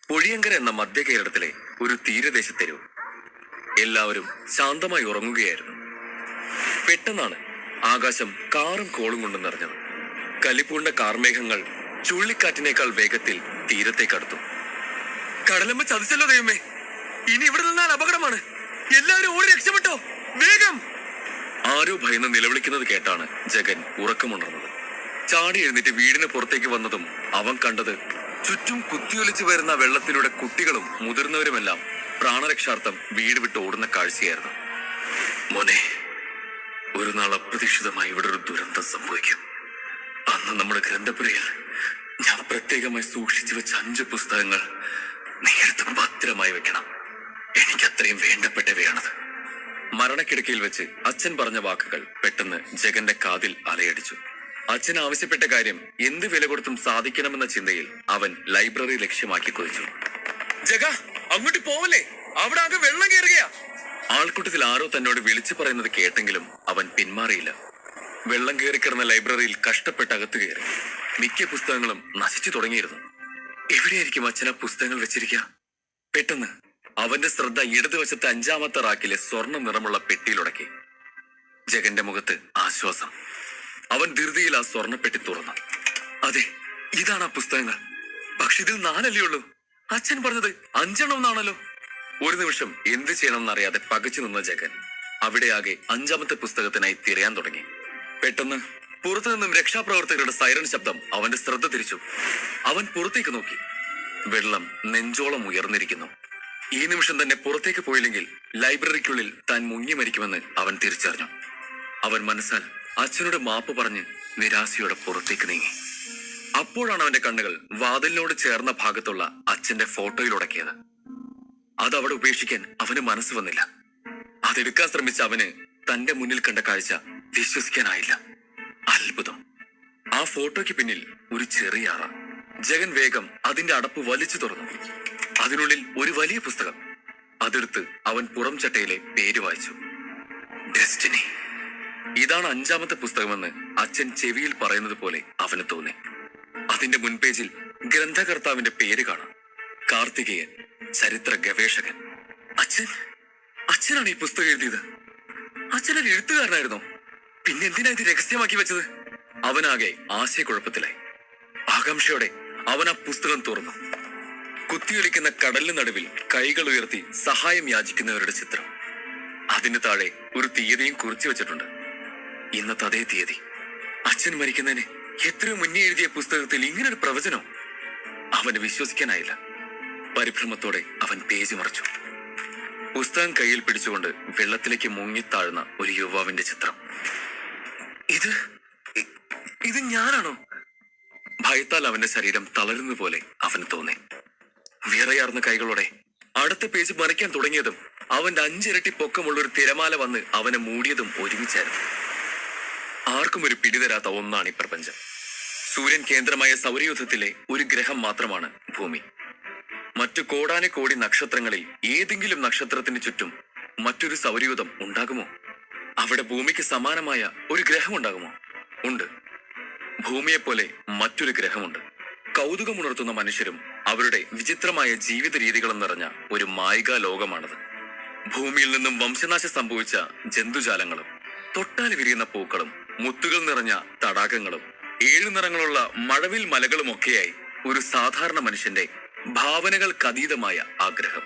പൊഴിയങ്കര എന്ന മധ്യ കേരളത്തിലെ ഒരു തീരദേശത്തെരുവ്. എല്ലാവരും ശാന്തമായി ഉറങ്ങുകയായിരുന്നു. പെട്ടെന്നാണ് ആകാശം കാറും കോളും കൊണ്ട് നിറഞ്ഞത്. കലിപ്പൂണ്ട കാർമേഘങ്ങൾ ചുഴലിക്കാറ്റിനേക്കാൾ വേഗത്തിൽ തീരത്തേക്കടുത്തു. കടലമ്മ ചതിച്ചല്ലോ ദൈവമേ, ഇനി ഇവിടെ നിന്നാൽ അപകടമാണ്. എല്ലാവരും ഓടി രക്ഷപ്പെട്ടോ, വേഗം! ആരോ ഭയന്ന് നിലവിളിക്കുന്നത് കേട്ടാണ് ജഗൻ ഉറക്കമുണർന്നത്. ചാടി എഴുന്നേറ്റ് വീടിന് പുറത്തേക്ക് വന്നതും അവൻ കണ്ടത് ചുറ്റും കുത്തിയൊലിച്ചു വരുന്ന വെള്ളത്തിലൂടെ കുട്ടികളും മുതിർന്നവരുമെല്ലാം പ്രാണരക്ഷാർത്ഥം വീട് വിട്ട് ഓടുന്ന കാഴ്ചയായിരുന്നു. മോനെ, ഒരു നാൾ അപ്രതീക്ഷിതമായി ഇവിടെ ഒരു ദുരന്തം സംഭവിക്കും. അന്ന് നമ്മുടെ ഗ്രന്ഥപുരയിൽ ഞാൻ പ്രത്യേകമായി സൂക്ഷിച്ചു വെച്ച 5 പുസ്തകങ്ങൾ നീ എടുത്ത് ഭദ്രമായി വെക്കണം. എനിക്ക് അത്രയും വേണ്ടപ്പെട്ടവയാണത്. മരണക്കിടക്കയിൽ വെച്ച് അച്ഛൻ പറഞ്ഞ വാക്കുകൾ പെട്ടെന്ന് ജഗന്റെ കാതിൽ അലയടിച്ചു. അച്ഛൻ ആവശ്യപ്പെട്ട കാര്യം എന്ത് വില കൊടുത്തും സാധിക്കണമെന്ന ചിന്തയിൽ അവൻ ലൈബ്രറി ലക്ഷ്യമാക്കി കുതിച്ചു. ജഗ, അങ്ങോട്ട് പോവല്ലേ, അവിടെ ആകെ വെള്ളം കയറുകയാ. ആൾക്കൂട്ടത്തിൽ ആരോ തന്നോട് വിളിച്ചു പറയുന്നത് കേട്ടെങ്കിലും അവൻ പിന്മാറിയില്ല. വെള്ളം കയറിക്കിടന്ന ലൈബ്രറിയിൽ കഷ്ടപ്പെട്ട് അകത്ത് കയറി. മിക്ക പുസ്തകങ്ങളും നശിച്ചു തുടങ്ങിയിരുന്നു. എവിടെയായിരിക്കും അച്ഛൻ ആ പുസ്തകങ്ങൾ വെച്ചിരിക്കുക? പെട്ടെന്ന് അവന്റെ ശ്രദ്ധ ഇടതുവശത്തെ 5ാമത്തെ റാക്കിലെ സ്വർണ്ണ നിറമുള്ള പെട്ടിയിലുടക്കി. ജഗന്റെ മുഖത്ത് ആശ്വാസം. അവൻ ധൃതിയിൽ ആ സ്വർണ്ണപ്പെട്ടി തുറന്നു. അതെ, ഇതാണ് ആ പുസ്തകങ്ങൾ. പക്ഷെ ഇതിൽ 4 അല്ലേ ഉള്ളൂ. അച്ഛൻ പറഞ്ഞത് 5 എന്നാണല്ലോ. ഒരു നിമിഷം എന്ത് ചെയ്യണമെന്നറിയാതെ പകച്ചു നിന്ന ജഗൻ അവിടെ ആകെ 5ാമത്തെ പുസ്തകത്തിനായി തിരയാൻ തുടങ്ങി. പെട്ടെന്ന് പുറത്തു നിന്നും രക്ഷാപ്രവർത്തകരുടെ സൈറൺ ശബ്ദം അവന്റെ ശ്രദ്ധ തിരിച്ചു. അവൻ പുറത്തേക്ക് നോക്കി. വെള്ളം നെഞ്ചോളം ഉയർന്നിരിക്കുന്നു. ഈ നിമിഷം തന്നെ പുറത്തേക്ക് പോയില്ലെങ്കിൽ ലൈബ്രറിക്കുള്ളിൽ താൻ മുങ്ങി മരിക്കുമെന്ന് അവൻ തിരിച്ചറിഞ്ഞു. അവൻ മനസ്സാൽ അച്ഛനോട് മാപ്പ് പറഞ്ഞ് നിരാശയോടെ പുറത്തേക്ക് നീങ്ങി. അപ്പോഴാണ് അവന്റെ കണ്ണുകൾ വാതിലിനോട് ചേർന്ന ഭാഗത്തുള്ള അച്ഛന്റെ ഫോട്ടോയിൽ ഉടക്കിയത്. അതവിടെ ഉപേക്ഷിക്കാൻ അവന് മനസ്സ് വന്നില്ല. അതെടുക്കാൻ ശ്രമിച്ച അവന് തന്റെ മുന്നിൽ കണ്ട കാഴ്ച വിശ്വസിക്കാനായില്ല. അത്ഭുതം! ആ ഫോട്ടോയ്ക്ക് പിന്നിൽ ഒരു ചെറിയ അറ. ജഗൻ വേഗം അതിന്റെ അടപ്പ് വലിച്ചു തുറന്നു. അതിനുള്ളിൽ ഒരു വലിയ പുസ്തകം. അതെടുത്ത് അവൻ പുറം ചട്ടയിലെ പേര് വായിച്ചു. ഡെസ്റ്റിനി. ഇതാണ് 5ാമത്തെ പുസ്തകമെന്ന് അച്ഛൻ ചെവിയിൽ പറയുന്നത് പോലെ അവന് തോന്നി. അതിന്റെ മുൻപേജിൽ ഗ്രന്ഥകർത്താവിന്റെ പേര് കാണാം. കാർത്തികേയൻ, ചരിത്ര ഗവേഷകൻ. അച്ഛനാണ് ഈ പുസ്തകം എഴുതിയത്. അച്ഛനൊരു എഴുത്തുകാരനായിരുന്നോ? പിന്നെ എന്തിനാ ഇത് രഹസ്യമാക്കി വെച്ചത്? അവനാകെ ആശയക്കുഴപ്പത്തിലായി. ആകാംക്ഷയോടെ അവൻ ആ പുസ്തകം തുറന്നു. കുത്തിയൊലിക്കുന്ന കടലിന് നടുവിൽ കൈകൾ ഉയർത്തി സഹായം യാചിക്കുന്നവരുടെ ചിത്രം. അതിന് താഴെ ഒരു തീയതിയും കുറിച്ചു വെച്ചിട്ടുണ്ട്. ഇന്നത്തെ അതേ തീയതി. അച്ഛൻ മരിക്കുന്നതിന് എത്രയോ മുന്നേ എഴുതിയ പുസ്തകത്തിൽ ഇങ്ങനൊരു പ്രവചനോ? അവന് വിശ്വസിക്കാനായില്ല. പരിഭ്രമത്തോടെ അവൻ പേജ് മറിച്ചു. പുസ്തകം കയ്യിൽ പിടിച്ചുകൊണ്ട് വെള്ളത്തിലേക്ക് മുങ്ങിത്താഴുന്ന ഒരു യുവാവിന്റെ ചിത്രം. ഇത് ഞാനാണോ? ഭയത്താൽ അവന്റെ ശരീരം തളരുന്ന പോലെ അവന് തോന്നി. വിറയാർന്ന കൈകളോടെ അടുത്ത പേജ് മറിക്കാൻ തുടങ്ങിയതും അവന്റെ 5 ഇരട്ടി പൊക്കമുള്ള ഒരു തിരമാല വന്ന് അവനെ മൂടിയതും ഒരുമിച്ചായിരുന്നു. ആർക്കും ഒരു പിടിതരാത്ത ഒന്നാണ് ഈ പ്രപഞ്ചം. സൂര്യൻ കേന്ദ്രമായ സൗരയൂഥത്തിലെ ഒരു ഗ്രഹം മാത്രമാണ് ഭൂമി. മറ്റു കോടാനുകോടി നക്ഷത്രങ്ങളിൽ ഏതെങ്കിലും നക്ഷത്രത്തിന് ചുറ്റും മറ്റൊരു സൗരയൂഥം ഉണ്ടാകുമോ? അവിടെ ഭൂമിക്ക് സമാനമായ ഒരു ഗ്രഹം ഉണ്ടാകുമോ? ഉണ്ട്. ഭൂമിയെപ്പോലെ മറ്റൊരു ഗ്രഹമുണ്ട്. കൗതുകമുണർത്തുന്ന മനുഷ്യരും അവരുടെ വിചിത്രമായ ജീവിത രീതികളും നിറഞ്ഞ ഒരു മായികാ ലോകമാണത്. ഭൂമിയിൽ നിന്നും വംശനാശം സംഭവിച്ച ജന്തുജാലങ്ങളും തൊട്ടാൽ വിരിയുന്ന പൂക്കളും മുത്തുകൾ നിറഞ്ഞ തടാകങ്ങളും 7 നിറങ്ങളുള്ള മഴവിൽ മലകളുമൊക്കെയായി ഒരു സാധാരണ മനുഷ്യന്റെ ഭാവനകൾക്കതീതമായ ആഗ്രഹം.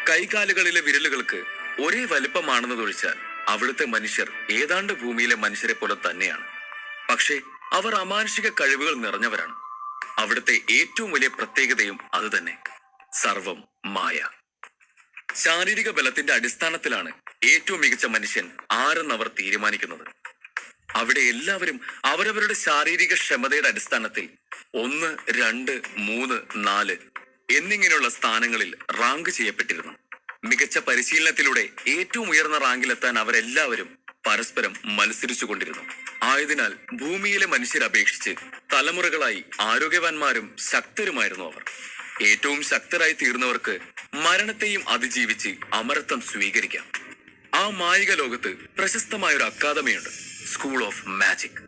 കൈകാലുകളിലെ വിരലുകൾക്ക് ഒരേ വലിപ്പമാണെന്നതൊഴിച്ചാൽ അവിടുത്തെ മനുഷ്യർ ഏതാണ്ട് ഭൂമിയിലെ മനുഷ്യരെ പോലെ തന്നെയാണ്. പക്ഷേ അവർ അമാനുഷിക കഴിവുകൾ നിറഞ്ഞവരാണ്. അവിടുത്തെ ഏറ്റവും വലിയ പ്രത്യേകതയും അതുതന്നെ. സർവം മായ. ശാരീരിക ബലത്തിന്റെ അടിസ്ഥാനത്തിലാണ് ഏറ്റവും മികച്ച മനുഷ്യൻ ആരെന്നവർ തീരുമാനിക്കുന്നത്. അവിടെ എല്ലാവരും അവരവരുടെ ശാരീരിക ക്ഷമതയുടെ അടിസ്ഥാനത്തിൽ 1, 2, 3, 4 എന്നിങ്ങനെയുള്ള സ്ഥാനങ്ങളിൽ റാങ്ക് ചെയ്യപ്പെട്ടിരുന്നു. മികച്ച പരിശീലനത്തിലൂടെ ഏറ്റവും ഉയർന്ന റാങ്കിലെത്താൻ അവരെല്ലാവരും പരസ്പരം മത്സരിച്ചു കൊണ്ടിരുന്നു. ആയതിനാൽ ഭൂമിയിലെ മനുഷ്യരെ അപേക്ഷിച്ച് തലമുറകളായി ആരോഗ്യവാന്മാരും ശക്തരുമായിരുന്നു അവർ. ഏറ്റവും ശക്തരായി തീർന്നവർക്ക് മരണത്തെയും അതിജീവിച്ച് അമരത്വം സ്വീകരിക്കാം. ആ മായിക ലോകത്ത് പ്രശസ്തമായ ഒരു അക്കാദമിയുണ്ട്, സ്കൂൾ ഓഫ് മാജിക്.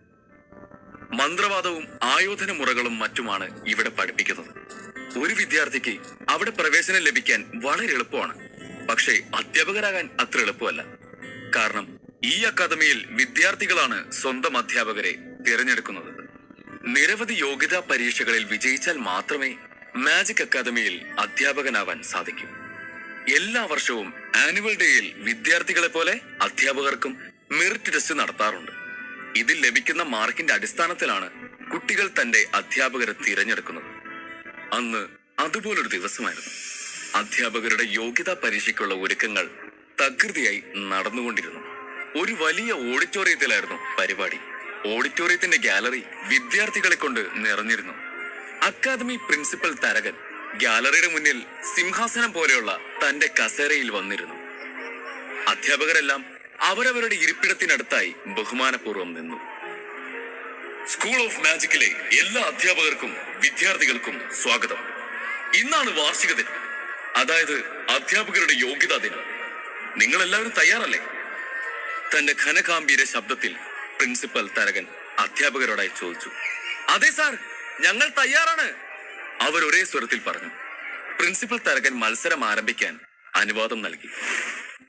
മന്ത്രവാദവും ആയോധന മുറകളും മറ്റുമാണ് ഇവിടെ പഠിപ്പിക്കുന്നത്. ഒരു വിദ്യാർത്ഥിക്ക് അവിടെ പ്രവേശനം ലഭിക്കാൻ വളരെ എളുപ്പമാണ്. പക്ഷേ അധ്യാപകരാകാൻ അത്ര എളുപ്പമല്ല. കാരണം ഈ അക്കാദമിയിൽ വിദ്യാർത്ഥികളാണ് സ്വന്തം അധ്യാപകരെ തിരഞ്ഞെടുക്കുന്നത്. നിരവധി യോഗ്യതാ പരീക്ഷകളിൽ വിജയിച്ചാൽ മാത്രമേ മാജിക് അക്കാദമിയിൽ അധ്യാപകനാവാൻ സാധിക്കൂ. എല്ലാ വർഷവും ആനുവൽ ഡേയിൽ വിദ്യാർത്ഥികളെ പോലെ അധ്യാപകർക്കും മെറിറ്റ് ടെസ്റ്റ് നടത്താറുണ്ട്. ഇതിൽ ലഭിക്കുന്ന മാർക്കിന്റെ അടിസ്ഥാനത്തിലാണ് കുട്ടികൾ തന്റെ അധ്യാപകരെ തിരഞ്ഞെടുക്കുന്നത്. അന്ന് അതുപോലൊരു ദിവസമായിരുന്നു. അധ്യാപകരുടെ യോഗ്യതാ പരീക്ഷയ്ക്കുള്ള ഒരുക്കങ്ങൾ തകൃതിയായി നടന്നുകൊണ്ടിരുന്നു. ഒരു വലിയ ഓഡിറ്റോറിയത്തിലായിരുന്നു പരിപാടി. ഓഡിറ്റോറിയത്തിന്റെ ഗാലറി വിദ്യാർത്ഥികളെ കൊണ്ട് നിറഞ്ഞിരുന്നു. അക്കാദമി പ്രിൻസിപ്പൽ തരകൻ ഗാലറിയുടെ മുന്നിൽ സിംഹാസനം പോലെയുള്ള തന്റെ കസേരയിൽ വന്നിരുന്നു. അധ്യാപകരെല്ലാം അവരവരുടെ ഇരിപ്പിടത്തിനടുത്തായി ബഹുമാനപൂർവ്വം നിന്നു. സ്കൂൾ ഓഫ് മാജിക്കിലെ എല്ലാ അധ്യാപകർക്കും വിദ്യാർത്ഥികൾക്കും സ്വാഗതം. ഇന്നാണ് വാർഷിക ദിനം, അതായത് അധ്യാപകരുടെ യോഗ്യതാ ദിനം. നിങ്ങൾ എല്ലാവരും തയ്യാറല്ലേ? തന്റെ ഘനഗാംഭീര ശബ്ദത്തിൽ പ്രിൻസിപ്പൽ തരകൻ അധ്യാപകരോടായി ചോദിച്ചു. അതെ സാർ, ഞങ്ങൾ തയ്യാറാണ്, അവർ ഒരേ സ്വരത്തിൽ പറഞ്ഞു. പ്രിൻസിപ്പൽ തരകൻ മത്സരം ആരംഭിക്കാൻ അനുവാദം നൽകി.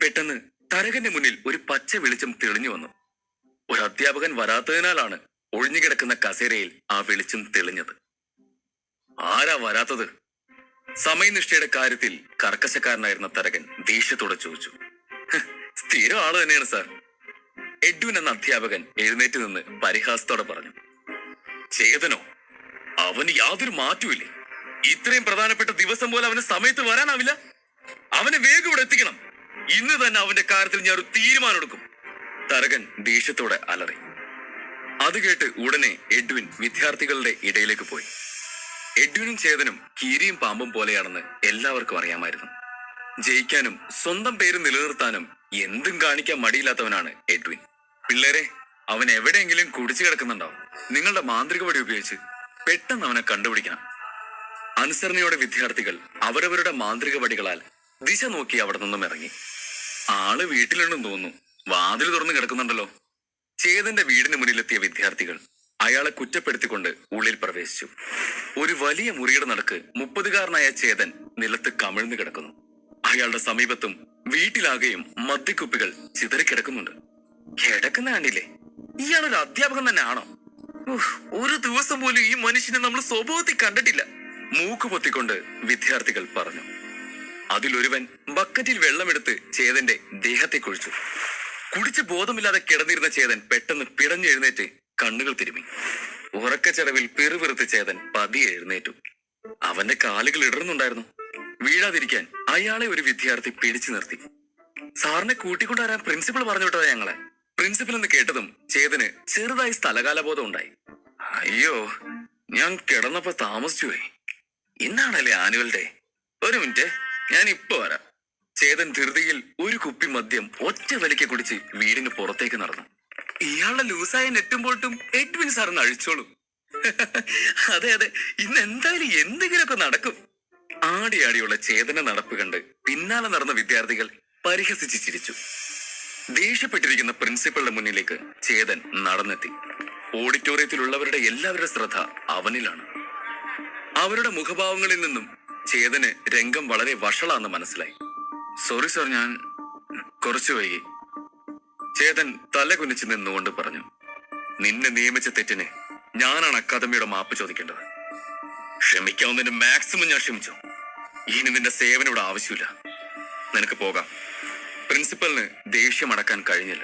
പെട്ടെന്ന് തരകന്റെ മുന്നിൽ ഒരു പച്ച വെളിച്ചം തെളിഞ്ഞു വന്നു. ഒരു അധ്യാപകൻ വരാത്തതിനാലാണ് ഒഴിഞ്ഞുകിടക്കുന്ന കസേരയിൽ ആ വെളിച്ചം തെളിഞ്ഞത്. ആരാ വരാത്തത്? സമയനിഷ്ഠയുടെ കാര്യത്തിൽ കർക്കശക്കാരനായിരുന്ന തരകൻ ദേഷ്യത്തോടെ ചോദിച്ചു. സ്ഥിരം ആള് തന്നെയാണ് സാർ, എഡ്വിൻ എന്ന അധ്യാപകൻ എഴുന്നേറ്റ് നിന്ന് പരിഹാസത്തോടെ പറഞ്ഞു. ചേതനോ? അവന് യാതൊരു മാറ്റമില്ലേ. ഇത്രയും പ്രധാനപ്പെട്ട ദിവസം പോലെ അവന് സമയത്ത് വരാനാവില്ല. അവനെ വേഗം ഇവിടെ എത്തിക്കണം. ഇന്ന് തന്നെ അവന്റെ കാര്യത്തിൽ ഞാൻ ഒരു തീരുമാനം എടുക്കും, തരകൻ ദേഷ്യത്തോടെ അലറി. അത് കേട്ട് ഉടനെ എഡ്വിൻ വിദ്യാർത്ഥികളുടെ ഇടയിലേക്ക് പോയി. എഡ്വിനും ചേതനും കീരിയും പാമ്പും പോലെയാണെന്ന് എല്ലാവർക്കും അറിയാമായിരുന്നു. ജയിക്കാനും സ്വന്തം പേര് നിലനിർത്താനും എന്തും കാണിക്കാൻ മടിയില്ലാത്തവനാണ് എഡ്വിൻ. പിള്ളേരെ, അവൻ എവിടെയെങ്കിലും കുടിച്ചു കിടക്കുന്നുണ്ടാവും. നിങ്ങളുടെ മാന്ത്രിക വടി ഉപയോഗിച്ച് പെട്ടെന്ന് അവനെ കണ്ടുപിടിക്കണം. അനുസരണയോടെ വിദ്യാർത്ഥികൾ അവരവരുടെ മാന്ത്രിക വടികളാൽ ദിശ നോക്കി അവിടെ നിന്നും ഇറങ്ങി. ആള് വീട്ടിലുണ്ടെന്ന് തോന്നുന്നു, വാതിൽ തുറന്നു കിടക്കുന്നുണ്ടല്ലോ. ചേതന്റെ വീടിന് മുന്നിലെത്തിയ വിദ്യാർത്ഥികൾ അയാളെ കുറ്റപ്പെടുത്തിക്കൊണ്ട് ഉള്ളിൽ പ്രവേശിച്ചു. ഒരു വലിയ മുറിയുടെ നടുക്ക് 30-കാരനായ ചേതൻ നിലത്ത് കമിഴ്ന്നു കിടക്കുന്നു. അയാളുടെ സമീപത്തും വീട്ടിലാകെയും മദ്യക്കുപ്പികൾ ചിതറിക്കിടക്കുന്നുണ്ട്. കിടക്കുന്ന കണ്ടില്ലേ? ഇയാളൊരു അധ്യാപകൻ തന്നെ ആണോ? ഒരു ദിവസം പോലും ഈ മനുഷ്യനെ നമ്മൾ സ്വഭാവത്തിൽ കണ്ടിട്ടില്ല, മൂക്ക് പൊത്തിക്കൊണ്ട് വിദ്യാർത്ഥികൾ പറഞ്ഞു. അതിലൊരുവൻ ബക്കറ്റിൽ വെള്ളമെടുത്ത് ചേതന്റെ ദേഹത്തെ കുഴിച്ചു. കുടിച്ച് ബോധമില്ലാതെ കിടന്നിരുന്ന ചേതൻ പെട്ടെന്ന് പിടഞ്ഞെഴുന്നേറ്റ് കണ്ണുകൾ തിരുമി. ഉറക്കച്ചടവിൽ പിറുപിറുത്ത് ചേതൻ പതിയെ എഴുന്നേറ്റു. അവന്റെ കാലുകൾ ഇടറുന്നുണ്ടായിരുന്നു. വീഴാതിരിക്കാൻ അയാളെ ഒരു വിദ്യാർത്ഥി പിടിച്ചു നിർത്തി. സാറിനെ കൂട്ടിക്കൊണ്ടുവരാൻ പ്രിൻസിപ്പൾ പറഞ്ഞു വിട്ടതാ ഞങ്ങളെ. പ്രിൻസിപ്പൽ എന്ന് കേട്ടതും ചേതന് ചെറുതായി സ്ഥലകാലബോധം ഉണ്ടായി. അയ്യോ, ഞാൻ കിടന്നപ്പോ താമസിച്ചു പോയി. ഇന്നാണല്ലേ ആനുവൽ ഡേ? ഒരു മിനിറ്റ്, ഞാൻ ഇപ്പൊ വരാം. ചേതൻ ധൃതിയിൽ ഒരു കുപ്പി മദ്യം ഒറ്റ വലിക്ക് കുടിച്ച് വീടിന് പുറത്തേക്ക് നടന്നു. ഇയാളുടെ ലൂസായ നെറ്റും പോട്ടും എഡ്വിൻ സാറിന് അഴിച്ചോളൂ. അതെ അതെ, ഇന്ന് എന്തായാലും എന്തെങ്കിലുമൊക്കെ നടക്കും. ആടിയാടിയുള്ള ചേതന നടപ്പ് കണ്ട് പിന്നാലെ നടന്ന വിദ്യാർത്ഥികൾ പരിഹസിച്ച് ചിരിച്ചു. ദേഷ്യപ്പെട്ടിരിക്കുന്ന പ്രിൻസിപ്പളുടെ മുന്നിലേക്ക് ചേതൻ നടന്നെത്തി. ഓഡിറ്റോറിയത്തിലുള്ളവരുടെ എല്ലാവരുടെ ശ്രദ്ധ അവനിലാണ്. അവരുടെ മുഖഭാവങ്ങളിൽ നിന്നും ചേതന് രംഗം വളരെ വഷളാന്ന് മനസ്സിലായി. സോറി സാർ, ഞാൻ കുറച്ചു വൈകി. ചേതൻ തല കുനിച്ച് നിന്നുകൊണ്ട് പറഞ്ഞു. നിന്നെ നിയമിച്ച തെറ്റിന് ഞാനാണ് അക്കാദമിയുടെ മാപ്പ് ചോദിക്കേണ്ടത്. ക്ഷമിക്കാവുന്നതിന്റെ മാക്സിമം ഞാൻ ക്ഷമിച്ചു. ഇനി നിന്റെ സേവനം ഇവിടെ ആവശ്യമില്ല, നിനക്ക് പോകാം. പ്രിൻസിപ്പലിന് ദേഷ്യം അടക്കാൻ കഴിഞ്ഞില്ല.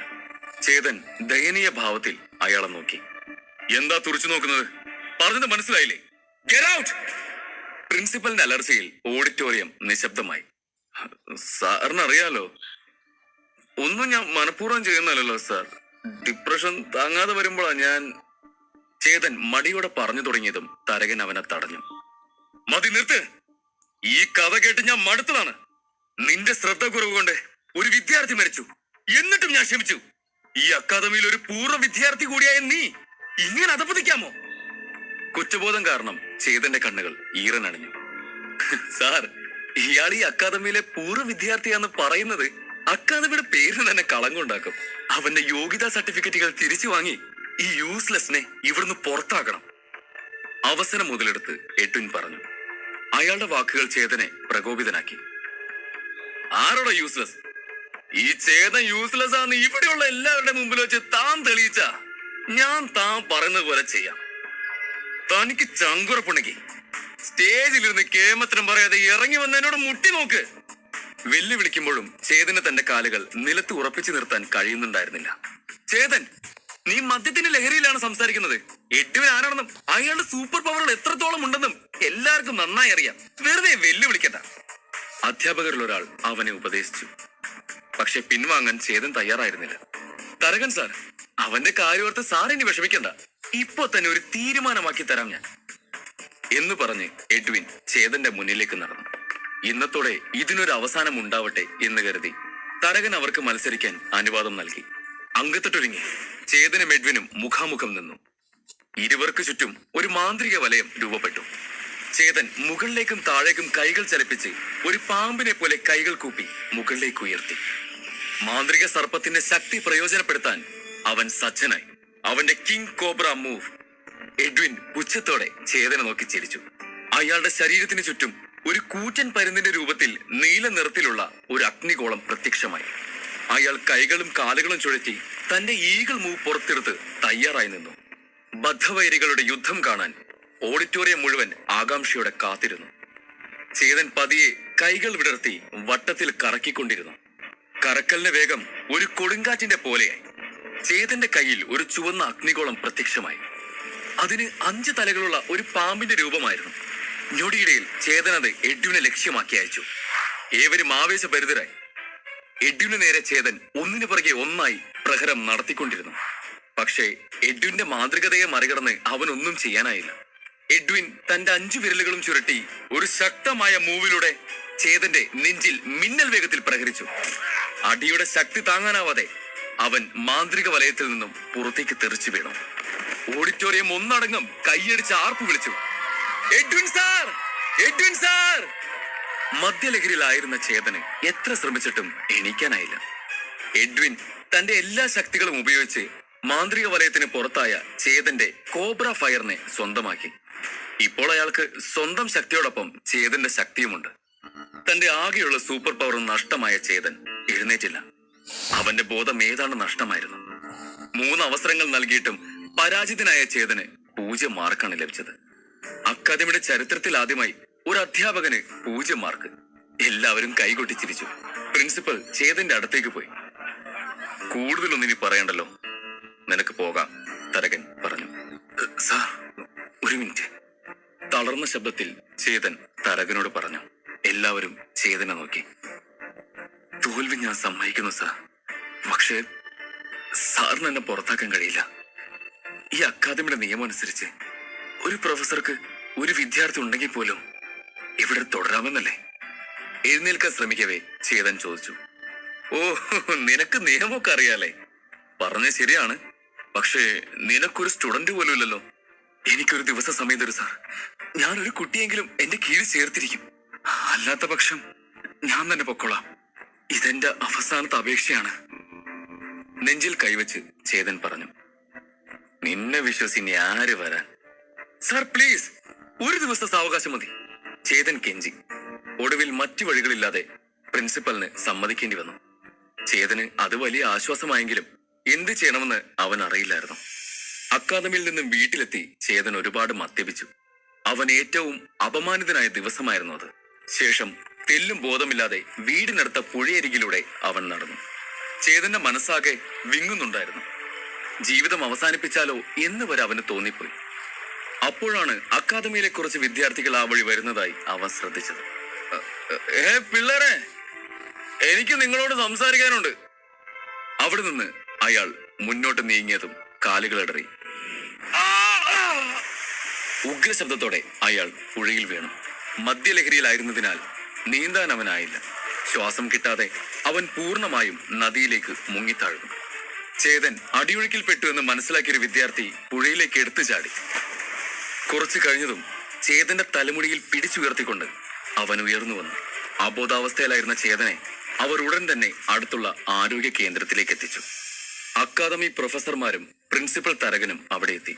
ചേതൻ ദയനീയ ഭാവത്തിൽ അയാളെ നോക്കി. എന്താ തുറച്ചു നോക്കുന്നത്? പറഞ്ഞത് മനസ്സിലായില്ലേ? Get out! പ്രിൻസിപ്പലിന്റെ അലർച്ചയിൽ ഓഡിറ്റോറിയം നിശബ്ദമായി. സാറിനറിയാലോ, ഒന്നും ഞാൻ മനഃപൂർവ്വം ചെയ്യുന്നല്ലോ സാർ. ഡിപ്രഷൻ താങ്ങാതെ വരുമ്പോഴാ ഞാൻ. ചേതൻ മടിയോടെ പറഞ്ഞു തുടങ്ങിയതും തരകൻ അവനെ തടഞ്ഞു. മതി, നിർത്ത്. ഈ കഥ കേട്ട് ഞാൻ മടുത്തതാണ്. നിന്റെ ശ്രദ്ധ കുറവ് കൊണ്ട് ഒരു വിദ്യാർത്ഥി മരിച്ചു, എന്നിട്ടും ഞാൻ ക്ഷമിച്ചു. ഈ അക്കാദമിയിൽ ഒരു പൂർവ്വ വിദ്യാർത്ഥി കൂടിയായ നീ ഇങ്ങനെ അധപ്പതിക്കാമോ? കുറ്റബോധം കാരണം ചേതന്റെ കണ്ണുകൾ ഈറനണിഞ്ഞു. സാർ, ഇയാൾ ഈ അക്കാദമിയിലെ പൂർവ്വ വിദ്യാർത്ഥിയാന്ന് പറയുന്നത് അക്കാദമിയുടെ പേരിന് തന്നെ കളങ്കമുണ്ടാക്കും. അവന്റെ യോഗ്യതാ സർട്ടിഫിക്കറ്റുകൾ തിരിച്ചു വാങ്ങി ഈ യൂസ്ലെസ്സിനെ ഇവിടുന്ന് പുറത്താക്കണം. അവസരം മുതലെടുത്ത് എഡ്വിൻ പറഞ്ഞു. അയാളുടെ വാക്കുകൾ ചേതനെ പ്രകോപിതനാക്കി. ആരോടാ യൂസ്ലെസ്? ഈ ചേതൻ യൂസ്ലെസ് ആണെന്ന് ഇവിടെയുള്ള എല്ലാവരുടെ മുമ്പിൽ വെച്ച് താൻ തെളിയിച്ച ഞാൻ താൻ പറയുന്നത് പോലെ ചെയ്യാം. തനിക്ക് ചങ്കുറപ്പുണ്ടെങ്കിൽ സ്റ്റേജിലിരുന്ന് കേമത്തിനും പറയാതെ ഇറങ്ങി വന്ന് എന്നോട് മുട്ടി നോക്ക്. വെല്ലുവിളിക്കുമ്പോഴും ചേതന് തന്റെ കാലുകൾ നിലത്ത് ഉറപ്പിച്ചു നിർത്താൻ കഴിയുന്നുണ്ടായിരുന്നില്ല. ചേതൻ, നീ മദ്യത്തിന്റെ ലഹരിയിലാണ് സംസാരിക്കുന്നത്. എഡ്വിൻ ആരാണെന്നും അയാളുടെ സൂപ്പർ പവറുകൾ എത്രത്തോളം ഉണ്ടെന്നും എല്ലാവർക്കും നന്നായി അറിയാം. വെറുതെ വെല്ലുവിളിക്കണ്ട. അധ്യാപകരിൽ ഒരാൾ അവനെ ഉപദേശിച്ചു. പക്ഷെ പിൻവാങ്ങാൻ ചേതൻ തയ്യാറായിരുന്നില്ല. തരകൻ സാർ, അവന്റെ കാര്യോർത്ത് സാർ ഇനി വിഷമിക്കണ്ട. ഇപ്പൊ തന്നെ ഒരു തീരുമാനമാക്കി തരാം ഞാൻ എന്ന് പറഞ്ഞ് എഡ്വിൻ ചേതന്റെ മുന്നിലേക്ക് നടന്നു. ഇന്നത്തോടെ ഇതിനൊരു അവസാനം ഉണ്ടാവട്ടെ എന്ന് കരുതി തരകൻ അവർക്ക് മത്സരിക്കാൻ അനുവാദം നൽകി. അങ്കത്തൊട്ടൊരുങ്ങി ചേതനും എഡ്വിനും മുഖാമുഖം നിന്നു. ഇരുവർക്ക് ചുറ്റും ഒരു മാന്ത്രിക വലയം രൂപപ്പെട്ടു. ചേതൻ മുകളിലേക്കും താഴേക്കും കൈകൾ ചലിപ്പിച്ച് ഒരു പാമ്പിനെ പോലെ കൈകൾ കൂപ്പി മുകളിലേക്ക് ഉയർത്തി. മാന്ത്രിക സർപ്പത്തിന്റെ ശക്തി പ്രയോജനപ്പെടുത്താൻ അവൻ സജ്ജനായി. അവന്റെ കിങ് കോബ്ര മൂവ്. എഡ്വിൻ പുച്ഛത്തോടെ ചേതനെ നോക്കി ചിരിച്ചു. അയാളുടെ ശരീരത്തിന് ചുറ്റും ഒരു കൂറ്റൻ പരുന്തിന്റെ രൂപത്തിൽ നീല നിറത്തിലുള്ള ഒരു അഗ്നിഗോളം പ്രത്യക്ഷമായി. അയാൾ കൈകളും കാലുകളും ചുഴറ്റി തന്റെ ഈഗിൾ മൂവ് പുറത്തെടുത്ത് തയ്യാറായി നിന്നു. ബദ്ധവൈരികളുടെ യുദ്ധം കാണാൻ ഓഡിറ്റോറിയം മുഴുവൻ ആകാംക്ഷയോടെ കാത്തിരുന്നു. ചേതൻ പതിയെ കൈകൾ വിടർത്തി വട്ടത്തിൽ കറക്കിക്കൊണ്ടിരുന്നു. കറക്കലിന്റെ വേഗം ഒരു കൊടുങ്കാറ്റിന്റെ പോലെയായി. ചേതന്റെ കയ്യിൽ ഒരു ചുവന്ന അഗ്നിഗോളം പ്രത്യക്ഷമായി. അതിന് 5 തലകളുള്ള ഒരു പാമ്പിന്റെ രൂപമായിരുന്നു. ഞൊടിയിടയിൽ ചേതൻ അത് എഡ്വിനെ ലക്ഷ്യമാക്കി അയച്ചു. ഏവരും ആവേശഭരിതരായി. എഡ്വിന് നേരെ ചേതൻ ഒന്നിനു പുറകെ ഒന്നായി പ്രഹരം നടത്തിക്കൊണ്ടിരുന്നു. പക്ഷേ എഡ്വിന്റെ മാന്ത്രികതയെ മറികടന്ന് അവനൊന്നും ചെയ്യാനായില്ല. എഡ്വിൻ തന്റെ 5 വിരലുകളും ചുരുട്ടി ഒരു ശക്തമായ മൂവിലൂടെ ചേതന്റെ നെഞ്ചിൽ മിന്നൽ വേഗത്തിൽ പ്രഹരിച്ചു. അടിയുടെ ശക്തി താങ്ങാനാവാതെ അവൻ മാന്ത്രിക വലയത്തിൽ നിന്നും പുറത്തേക്ക് തെറിച്ചു വീണു. ഓഡിറ്റോറിയം ഒന്നടങ്കം കൈയടിച്ച് ആർപ്പ് വിളിച്ചു, Edwin sir, Edwin sir. മദ്യലഹരിയിലായിരുന്ന Chetan എത്ര ശ്രമിച്ചിട്ടും എണീക്കാനായില്ല. എഡ്വിൻ തന്റെ എല്ലാ ശക്തികളും ഉപയോഗിച്ച് മാന്ത്രിക വലയത്തിന് പുറത്തായ ചേതന്റെ കോബ്ര ഫയറിനെ സ്വന്തമാക്കി. ഇപ്പോൾ അയാൾക്ക് സ്വന്തം ശക്തിയോടൊപ്പം ചേതന്റെ ശക്തിയുമുണ്ട്. തന്റെ ആകെയുള്ള സൂപ്പർ പവറും നഷ്ടമായ ചേതൻ എഴുന്നേറ്റില്ല. അവന്റെ ബോധം ഏതാണ്ട് നഷ്ടമായിരുന്നു. 3 അവസരങ്ങൾ നൽകിയിട്ടും പരാജിതനായ ചേതന് 0 മാർക്കാണ് ലഭിച്ചത്. അക്കാദമിയുടെ ചരിത്രത്തിൽ ആദ്യമായി ഒരു അധ്യാപകന് 0 മാർക്ക്. എല്ലാവരും കൈകൊട്ടി ചിരിച്ചു. പ്രിൻസിപ്പൽ ചേതന്റെ അടുത്തേക്ക് പോയി. കൂടുതലൊന്നും ഇനി പറയണ്ടല്ലോ, നിനക്ക് പോകാം, തരകൻ പറഞ്ഞു. സാർ, ഒരു മിനിറ്റ്. തളർന്ന ശബ്ദത്തിൽ ചേതൻ തരകനോട് പറഞ്ഞു. എല്ലാവരും ചേതനെ നോക്കി. തോൽവി ഞാൻ സമ്മതിക്കുന്നു സാർ. പക്ഷേ സാറിന് എന്നെ പുറത്താക്കാൻ കഴിയില്ല. ഈ അക്കാദമിയുടെ നിയമം അനുസരിച്ച് ഒരു പ്രൊഫസർക്ക് ഒരു വിദ്യാർത്ഥി ഉണ്ടെങ്കിൽ പോലും ഇവിടെ തുടരാമെന്നല്ലേ? എഴുന്നേൽക്കാൻ ശ്രമിക്കവേ ചേതൻ ചോദിച്ചു. ഓ, നിനക്ക് നിയമമൊക്കെ അറിയാലേ? പറഞ്ഞ ശരിയാണ്. പക്ഷേ നിനക്കൊരു സ്റ്റുഡന്റ് പോലും ഇല്ലല്ലോ. എനിക്കൊരു ദിവസം സമയം തരൂ സാർ. ഞാനൊരു കുട്ടിയെങ്കിലും എന്റെ കീഴിൽ ചേർത്തിരിക്കും. അല്ലാത്ത പക്ഷം ഞാൻ തന്നെ പൊക്കോളാം. ഇതെന്റെ അവസാനത്തെ അപേക്ഷയാണ്. നെഞ്ചിൽ കൈവച്ച് ചേതൻ പറഞ്ഞു. നിന്നെ വിശ്വസിനി ആര് വരാൻ? സാർ പ്ലീസ്, ഒരു ദിവസത്തെ സാവകാശം മതി, ചേതൻ കെഞ്ചി. ഒടുവിൽ മറ്റു വഴികളില്ലാതെ പ്രിൻസിപ്പലിന് സമ്മതിക്കേണ്ടി വന്നു. ചേതന് അത് വലിയ ആശ്വാസമായെങ്കിലും എന്ത് ചെയ്യണമെന്ന് അവൻ അറിയില്ലായിരുന്നു. അക്കാദമിയിൽ നിന്നും വീട്ടിലെത്തി ചേതൻ ഒരുപാട് മദ്യപിച്ചു. അവൻ ഏറ്റവും അപമാനിതനായ ദിവസമായിരുന്നു അത്. ശേഷം തെല്ലും ബോധമില്ലാതെ വീടിനടുത്ത പുഴയരികിലൂടെ അവൻ നടന്നു. ചേതന്റെ മനസ്സാകെ വിങ്ങുന്നുണ്ടായിരുന്നു. ജീവിതം അവസാനിപ്പിച്ചാലോ എന്ന് വരെ അവന് തോന്നിപ്പോയി. അപ്പോഴാണ് അക്കാദമിയിലെ കുറച്ച് വിദ്യാർത്ഥികൾ ആ വഴി വരുന്നതായി അവൻ ശ്രദ്ധിച്ചത്. പിള്ളേരെ, എനിക്ക് നിങ്ങളോട് സംസാരിക്കാനുണ്ട്. അവിടെ നിന്ന് അയാൾ മുന്നോട്ട് നീങ്ങിയതും കാലുകളിടറി. ഉഗ്രശബ്ദത്തോടെ അയാൾ പുഴയിൽ വീണു. മദ്യലഹരിയിലായിരുന്നതിനാൽ നീന്താൻ അവനായില്ല. ശ്വാസം കിട്ടാതെ അവൻ പൂർണ്ണമായും നദിയിലേക്ക് മുങ്ങിത്താഴ്ന്നു. ചേതൻ അടിയൊഴുക്കിൽപ്പെട്ടു എന്ന് മനസ്സിലാക്കിയൊരു വിദ്യാർത്ഥി പുഴയിലേക്ക് എടുത്തു ചാടി. കുറച്ചു കഴിഞ്ഞതും ചേതന്റെ തലമുടിയിൽ പിടിച്ചുയർത്തിക്കൊണ്ട് അവൻ ഉയർന്നു വന്നു. അബോധാവസ്ഥയിലായിരുന്ന ചേതനെ അവർ ഉടൻ തന്നെ അടുത്തുള്ള ആരോഗ്യ കേന്ദ്രത്തിലേക്ക് എത്തിച്ചു. അക്കാദമി പ്രൊഫസർമാരും പ്രിൻസിപ്പൽ തരകനും അവിടെ എത്തി.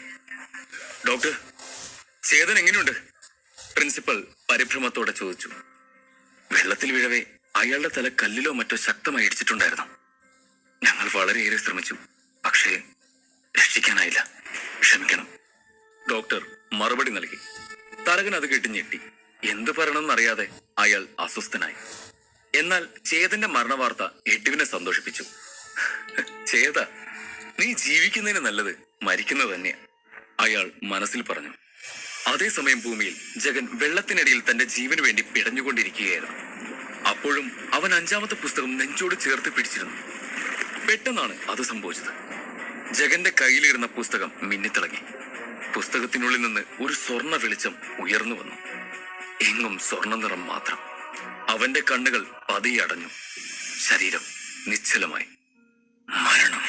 ഡോക്ടർ, ചേതൻ എങ്ങനെയുണ്ട്? പ്രിൻസിപ്പൽ പരിഭ്രമത്തോടെ ചോദിച്ചു. വെള്ളത്തിൽ വീഴവേ അയാളുടെ തല കല്ലിലോ മറ്റോ ശക്തമായി ഇടിച്ചിട്ടുണ്ടായിരുന്നു. ഞങ്ങൾ വളരെയേറെ ശ്രമിച്ചു, പക്ഷേ രക്ഷിക്കാനായില്ല. ക്ഷമിക്കണം. ഡോക്ടർ മറുപടി നൽകി. തരകൻ അത് കേട്ട് ഞെട്ടി. എന്തു പറയണമെന്നറിയാതെ അയാൾ അസ്വസ്ഥനായി. എന്നാൽ ചേതന്റെ മരണവാർത്ത എഡ്വിനെ സന്തോഷിപ്പിച്ചു. ചേത, നീ ജീവിക്കുന്നതിന് നല്ലത് മരിക്കുന്നത് തന്നെയാ, അയാൾ മനസ്സിൽ പറഞ്ഞു. അതേസമയം ഭൂമിയിൽ ജഗൻ വെള്ളത്തിനിടയിൽ തന്റെ ജീവന് വേണ്ടി പിടഞ്ഞുകൊണ്ടിരിക്കുകയായിരുന്നു. അപ്പോഴും അവൻ 5ാമത്തെ പുസ്തകം നെഞ്ചോട് ചേർത്ത് പിടിച്ചിരുന്നു. പെട്ടെന്നാണ് അത് സംഭവിച്ചത്. ജഗന്റെ കയ്യിലിരുന്ന പുസ്തകം മിന്നിത്തിളങ്ങി. പുസ്തകത്തിനുള്ളിൽ നിന്ന് ഒരു സ്വർണ്ണ വെളിച്ചം ഉയർന്നു വന്നു. എങ്ങും സ്വർണ്ണ നിറം മാത്രം. അവന്റെ കണ്ണുകൾ പതിയെ അടഞ്ഞു. ശരീരം നിശ്ചലമായി. മരണം.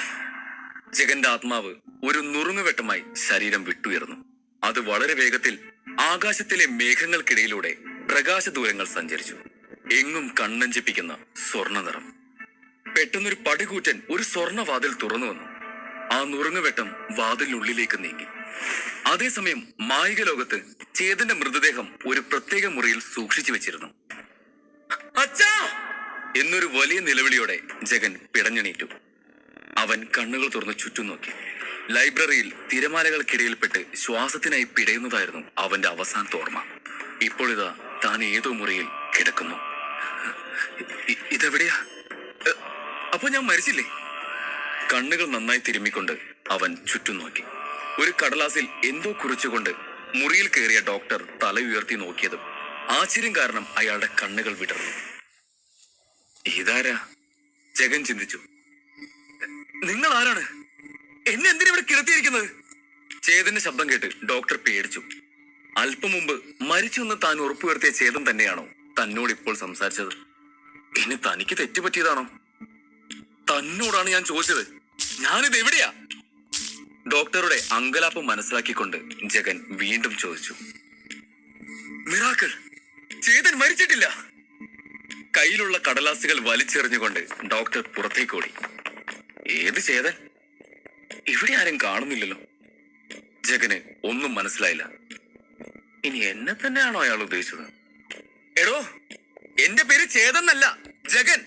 ജഗന്റെ ആത്മാവ് ഒരു നുറുങ്ങുവെട്ടമായി ശരീരം വിട്ടുയർന്നു. അത് വളരെ വേഗത്തിൽ ആകാശത്തിലെ മേഘങ്ങൾക്കിടയിലൂടെ പ്രകാശ ദൂരങ്ങൾ സഞ്ചരിച്ചു. എങ്ങും കണ്ണഞ്ചിപ്പിക്കുന്ന സ്വർണ്ണ നിറം. പെട്ടെന്നൊരു പടികൂറ്റൻ ഒരു സ്വർണ്ണ വാതിൽ തുറന്നു വന്നു. ആ നുറുങ്ങുവെട്ടം വാതിലിനുള്ളിലേക്ക് നീങ്ങി. അതേസമയം മായിക ലോകത്ത് ചേതന്റെ മൃതദേഹം ഒരു പ്രത്യേക മുറിയിൽ സൂക്ഷിച്ചു വെച്ചിരുന്നു. അച്ഛാ എന്നൊരു വലിയ നിലവിളിയോടെ ജഗൻ പിടഞ്ഞെണീറ്റു. അവൻ കണ്ണുകൾ തുറന്ന് ചുറ്റും നോക്കി. ലൈബ്രറിയിൽ തിരമാലകൾക്കിടയിൽപ്പെട്ട് ശ്വാസത്തിനായി പിടയുന്നതായിരുന്നു അവന്റെ അവസാനത്തെ ഓർമ്മ. ഇപ്പോഴിതാ താൻ ഏതോ മുറിയിൽ കിടക്കുന്നു. ഇതെവിടെയാ? അപ്പൊ ഞാൻ മരിച്ചില്ലേ? കണ്ണുകൾ നന്നായി തിരുമ്മിക്കൊണ്ട് അവൻ ചുറ്റും നോക്കി. ഒരു കടലാസിൽ എന്തോ കുറിച്ചുകൊണ്ട് മുറിയിൽ കയറിയ ഡോക്ടർ തല ഉയർത്തി നോക്കിയതും ആശ്ചര്യം കാരണം അയാളുടെ കണ്ണുകൾ വിടർന്നു. ഇതാരാ? ജഗൻ ചിന്തിച്ചു. നിങ്ങൾ ആരാണ്? എന്നെ എന്തിനാ ഇവിടെ കിടത്തിയിരിക്കുന്നത്? ചേതന്റെ ശബ്ദം കേട്ട് ഡോക്ടർ പേടിച്ചു. അല്പം മുമ്പ് മരിച്ചെന്ന് താൻ ഉറപ്പുവരുത്തിയ ചേതൻ തന്നെയാണോ തന്നോട് ഇപ്പോൾ സംസാരിച്ചത്? ഇനി തനിക്ക് തെറ്റുപറ്റിയതാണോ? തന്നോടാണ് ഞാൻ ചോദിച്ചത്. ഞാനിത് എവിടെയാ? ഡോക്ടറുടെ അങ്കലാപ്പം മനസ്സിലാക്കിക്കൊണ്ട് ജഗൻ വീണ്ടും ചോദിച്ചു. മിറാക്കിൾ, ചേതൻ മരിച്ചിട്ടില്ല. കയ്യിലുള്ള കടലാസുകൾ വലിച്ചെറിഞ്ഞുകൊണ്ട് ഡോക്ടർ പുറത്തേക്കോടി. ഏത് ചേതൻ? ഇവിടെ ആരും കാണുന്നില്ലല്ലോ. ജഗന് ഒന്നും മനസ്സിലായില്ല. ഇനി എന്നെ തന്നെയാണോ അയാൾ ഉദ്ദേശിച്ചത്? എടോ, എന്റെ പേര് ചേതന്നല്ല, ജഗൻ.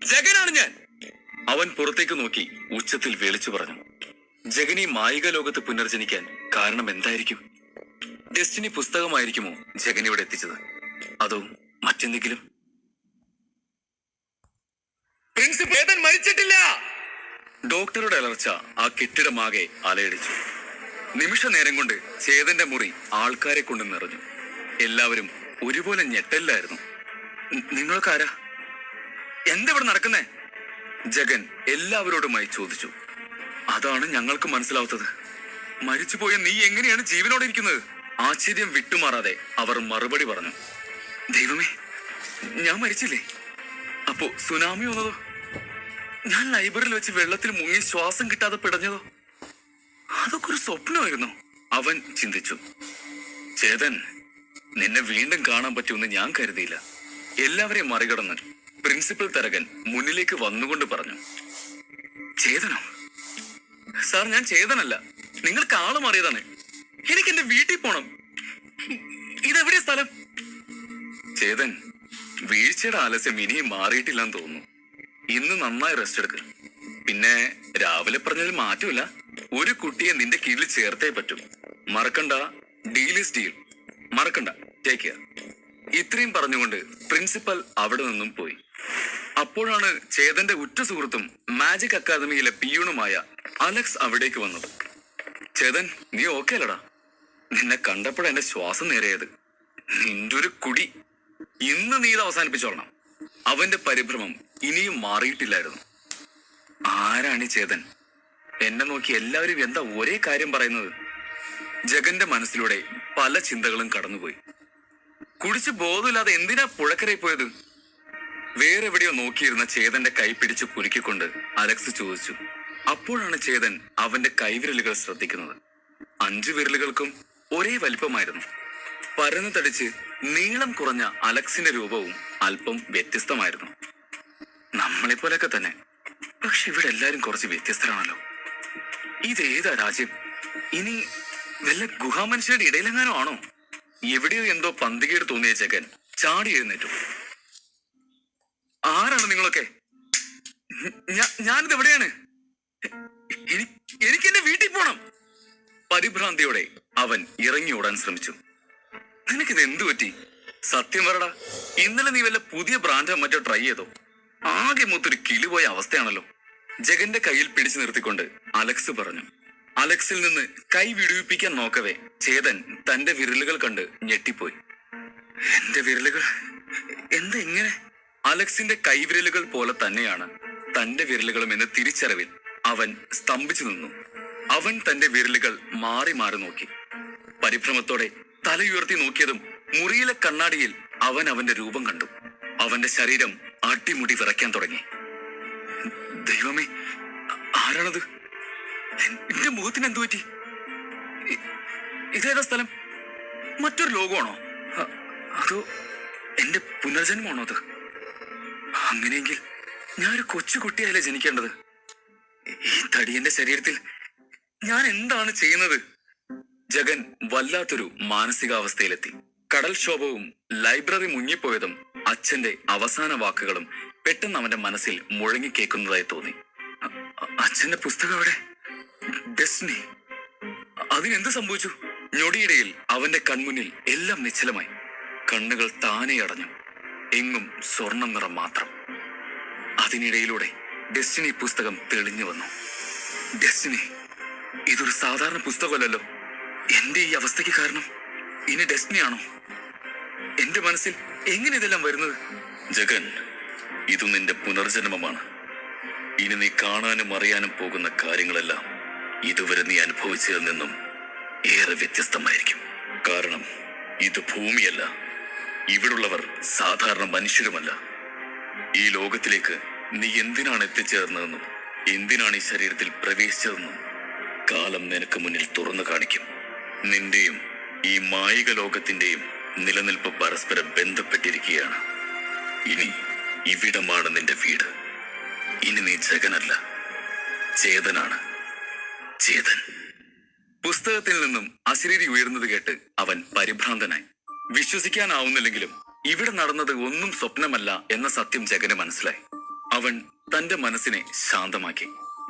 ജഗനാണ് ഞാൻ. അവൻ പുറത്തേക്ക് നോക്കി ഉച്ചത്തിൽ വിളിച്ചു പറഞ്ഞു. ജഗനി മായിക ലോകത്ത് പുനർജനിക്കാൻ കാരണം എന്തായിരിക്കും? ഡെസ്റ്റിനി പുസ്തകമായിരിക്കുമോ ജഗൻ ഇവിടെ എത്തിച്ചത്? അതോ മറ്റെന്തെങ്കിലും? പ്രിൻസിപ്പൽ മരിച്ചിട്ടില്ല. ഡോക്ടറുടെ അലർച്ച ആ കെട്ടിടമാകെ അലയടിച്ചു. നിമിഷ നേരം കൊണ്ട് ചേതന്റെ മുറി ആൾക്കാരെ കൊണ്ട് നിറഞ്ഞു. എല്ലാവരും ഒരുപോലെ ഞെട്ടല്ലായിരുന്നു. നിങ്ങൾക്കാരാ? എന്തെവിടെ നടക്കുന്നേ? ജഗൻ എല്ലാവരോടുമായി ചോദിച്ചു. അതാണ് ഞങ്ങൾക്ക് മനസ്സിലാവാത്തത്. മരിച്ചുപോയ നീ എങ്ങനെയാണ് ജീവനോടെ ഇരിക്കുന്നത്? ആശ്ചര്യം വിട്ടുമാറാതെ അവർ മറുപടി പറഞ്ഞു. ദൈവമേ, ഞാൻ മരിച്ചില്ലേ? അപ്പോ സുനാമി വന്നതോ? ഞാൻ ലൈബ്രറിയിൽ വെച്ച് വെള്ളത്തിൽ മുങ്ങി ശ്വാസം കിട്ടാതെ പിടഞ്ഞതോ? അതൊക്കെ ഒരു സ്വപ്നമായിരുന്നു. അവൻ ചിന്തിച്ചു. ചേതൻ, നിന്നെ വീണ്ടും കാണാൻ പറ്റുമെന്ന് ഞാൻ കരുതിയില്ല. എല്ലാവരെയും മറികടന്ന് പ്രിൻസിപ്പൽ തരകൻ മുന്നിലേക്ക് വന്നുകൊണ്ട് പറഞ്ഞു. ചേതനോ? സാർ, ഞാൻ ചേതനല്ല. നിങ്ങൾക്ക് ആള് മാറിയതാണ്. എനിക്ക് എന്റെ വീട്ടിൽ പോണം. ഇതെവിടെയാ സ്ഥലം? ചേതൻ, വീഴ്ചയുടെ ആലസ്യം ഇനിയും മാറിയിട്ടില്ലെന്ന് തോന്നുന്നു. ഇന്ന് നന്നായി റെസ്റ്റ് എടുക്കുക. പിന്നെ രാവിലെ പറഞ്ഞതിൽ മാറ്റമില്ല. ഒരു കുട്ടിയെ നിന്റെ കീഴിൽ ചേർത്തേ പറ്റും. മറക്കണ്ട, ഡീൽ ഈസ് ഡീൽ. മറക്കണ്ട, ടേക്ക് കെയർ. ഇത്രയും പറഞ്ഞുകൊണ്ട് പ്രിൻസിപ്പൽ അവിടെ നിന്നും പോയി. അപ്പോഴാണ് ചേതന്റെ ഉറ്റ സുഹൃത്തും മാജിക് അക്കാദമിയിലെ പിയൂണുമായ അലക്സ് അവിടേക്ക് വന്നത്. ചേതൻ, നീ ഓക്കെ അല്ലടാ? നിന്നെ കണ്ടപ്പോഴാ എന്റെ ശ്വാസം നേരെയത്. നിന്റെ ഒരു കുടി. ഇന്ന് നീ ഇത് അവസാനിപ്പിച്ചോളണം. അവന്റെ പരിഭ്രമം ഇനിയും മാറിയിട്ടില്ലായിരുന്നു. ആരാണ് ചേതൻ? എന്നെ നോക്കി എല്ലാവരും എന്താ ഒരേ കാര്യം പറയുന്നത്? ജഗന്റെ മനസ്സിലൂടെ പല ചിന്തകളും കടന്നുപോയി. കുടിച്ച് ബോധമില്ലാതെ എന്തിനാ പുഴക്കരയിൽ പോയത്? വേറെ എവിടെയോ നോക്കിയിരുന്ന ചേതന്റെ കൈ പിടിച്ച് കുലുക്കിക്കൊണ്ട് അലക്സ് ചോദിച്ചു. അപ്പോഴാണ് ചേതൻ അവന്റെ കൈവിരലുകൾ ശ്രദ്ധിക്കുന്നത്. 5 വിരലുകൾക്കും ഒരേ വലിപ്പമായിരുന്നു. പരന്നു തടിച്ച് നീളം കുറഞ്ഞ അലക്സിന്റെ രൂപവും അല്പം വ്യത്യസ്തമായിരുന്നു. നമ്മളെപ്പോലൊക്കെ തന്നെ. പക്ഷെ ഇവിടെ എല്ലാരും കുറച്ച് വ്യത്യസ്തരാണല്ലോ. ഇതേതാ രാജ്യം? ഇനി വല്ല ഗുഹാമനുഷ്യരുടെ ഇടയിലെങ്ങാനോ ആണോ? എവിടെയോ എന്തോ പന്തികേട് തോന്നിയ ജഗൻ ചാടി എഴുന്നേറ്റു. ആരാണ് നിങ്ങളൊക്കെ? ഞാനിത് എവിടെയാണ്? എനിക്ക് എന്റെ വീട്ടിൽ പോണം. പരിഭ്രാന്തിയോടെ അവൻ ഇറങ്ങി ഓടാൻ ശ്രമിച്ചു. നിനക്കിത് എന്തു പറ്റി? സത്യം പറടാ, ഇന്നലെ നീ വല്ല പുതിയ ബ്രാൻഡോ മറ്റോ ട്രൈ ചെയ്തോ? ആകെ മൊത്തൊരു കിളിപോയ അവസ്ഥയാണല്ലോ. ജഗന്റെ കയ്യിൽ പിടിച്ചു നിർത്തിക്കൊണ്ട് അലക്സ് പറഞ്ഞു. അലക്സിൽ നിന്ന് കൈ വിടുവിപ്പിക്കാൻ നോക്കവേ ചേതൻ തന്റെ വിരലുകൾ കണ്ട് ഞെട്ടിപ്പോയി. എന്റെ വിരലുകൾ എന്താ ഇങ്ങനെ? അലക്സിന്റെ കൈവിരലുകൾ പോലെ തന്നെയാണ് തന്റെ വിരലുകളും എന്ന തിരിച്ചറിവിൽ അവൻ സ്തംഭിച്ചു നിന്നു. അവൻ തന്റെ വിരലുകൾ മാറി മാറി നോക്കി. പരിഭ്രമത്തോടെ തലയുയർത്തി നോക്കിയതും മുറിയിലെ കണ്ണാടിയിൽ അവൻ അവന്റെ രൂപം കണ്ടു. അവന്റെ ശരീരം അടിമുടി വിറയ്ക്കാൻ തുടങ്ങി. ദൈവമേ, ആരാണത്? എന്റെ മുഖത്തിന് എന്തു പറ്റി? ഇതേതാ സ്ഥലം? മറ്റൊരു ലോകമാണോ? അതോ എന്റെ പുനർജന്മമാണോ അത്? അങ്ങനെയെങ്കിൽ ഞാനൊരു കൊച്ചുകുട്ടിയല്ലേ ജനിക്കേണ്ടത്? ഈ തടിയന്റെ ശരീരത്തിൽ ഞാൻ എന്താണ് ചെയ്യുന്നത്? ജഗൻ വല്ലാത്തൊരു മാനസികാവസ്ഥയിലെത്തി. കടൽക്ഷോഭവും ലൈബ്രറി മുങ്ങിപ്പോയതും അച്ഛന്റെ അവസാന വാക്കുകളും പെട്ടെന്ന് അവന്റെ മനസ്സിൽ മുഴങ്ങിക്കേക്കുന്നതായി തോന്നി. അച്ഛന്റെ പുസ്തകം എവിടെ? ഡെസ്റ്റിനി, അതിനെന്ത് സംഭവിച്ചു? ഞൊടിയിടയിൽ അവന്റെ കൺമുന്നിൽ എല്ലാം നിശ്ചലമായി. കണ്ണുകൾ താനെ അടഞ്ഞു. എങ്ങും സ്വർണം നിറം മാത്രം. അതിനിടയിലൂടെ ഡെസ്റ്റിനി പുസ്തകം തെളിഞ്ഞു വന്നു. ഡെസ്റ്റിനി, ഇതൊരു സാധാരണ പുസ്തകമല്ലല്ലോ. എന്റെ ഈ അവസ്ഥയ്ക്ക് കാരണം ഇനി ഡെസ്റ്റിനിയാണോ? എന്റെ മനസ്സിൽ എങ്ങനെ ഇതെല്ലാം വരുന്നത്? ജഗൻ, ഇത് നിന്റെ പുനർജന്മമാണ്. ഇനി നീ കാണാനും അറിയാനും പോകുന്ന കാര്യങ്ങളെല്ലാം ഇതുവരെ നീ അനുഭവിച്ചതിൽ നിന്നും ഏറെ വ്യത്യസ്തമായിരിക്കും. കാരണം ഇത് ഭൂമിയല്ല. ഇവിടുള്ളവർ സാധാരണ മനുഷ്യരുമല്ല. ഈ ലോകത്തിലേക്ക് നീ എന്തിനാണ് എത്തിച്ചേർന്നതെന്നും എന്തിനാണ് ഈ ശരീരത്തിൽ പ്രവേശിച്ചതെന്നും കാലം നിനക്ക് മുന്നിൽ തുറന്നു കാണിക്കും. നിന്റെയും ഈ മായിക ലോകത്തിന്റെയും നിലനിൽപ്പ് പരസ്പരം ബന്ധപ്പെട്ടിരിക്കുകയാണ്. ഇനി ഇവിടമാണ് നിന്റെ വീട്. ഇനി നീ ജഗനല്ല, ചേതനാണ്. ചേതൻ. പുസ്തകത്തിൽ നിന്നും അശരീരി ഉയർന്നത് കേട്ട് അവൻ പരിഭ്രാന്തനായി. വിശ്വസിക്കാനാവുന്നില്ലെങ്കിലും ഇവിടെ നടന്നത് ഒന്നും സ്വപ്നമല്ല എന്ന സത്യം ജഗന് മനസ്സിലായി. അവൻ തന്റെ മനസ്സിനെ ശാന്തമാക്കി.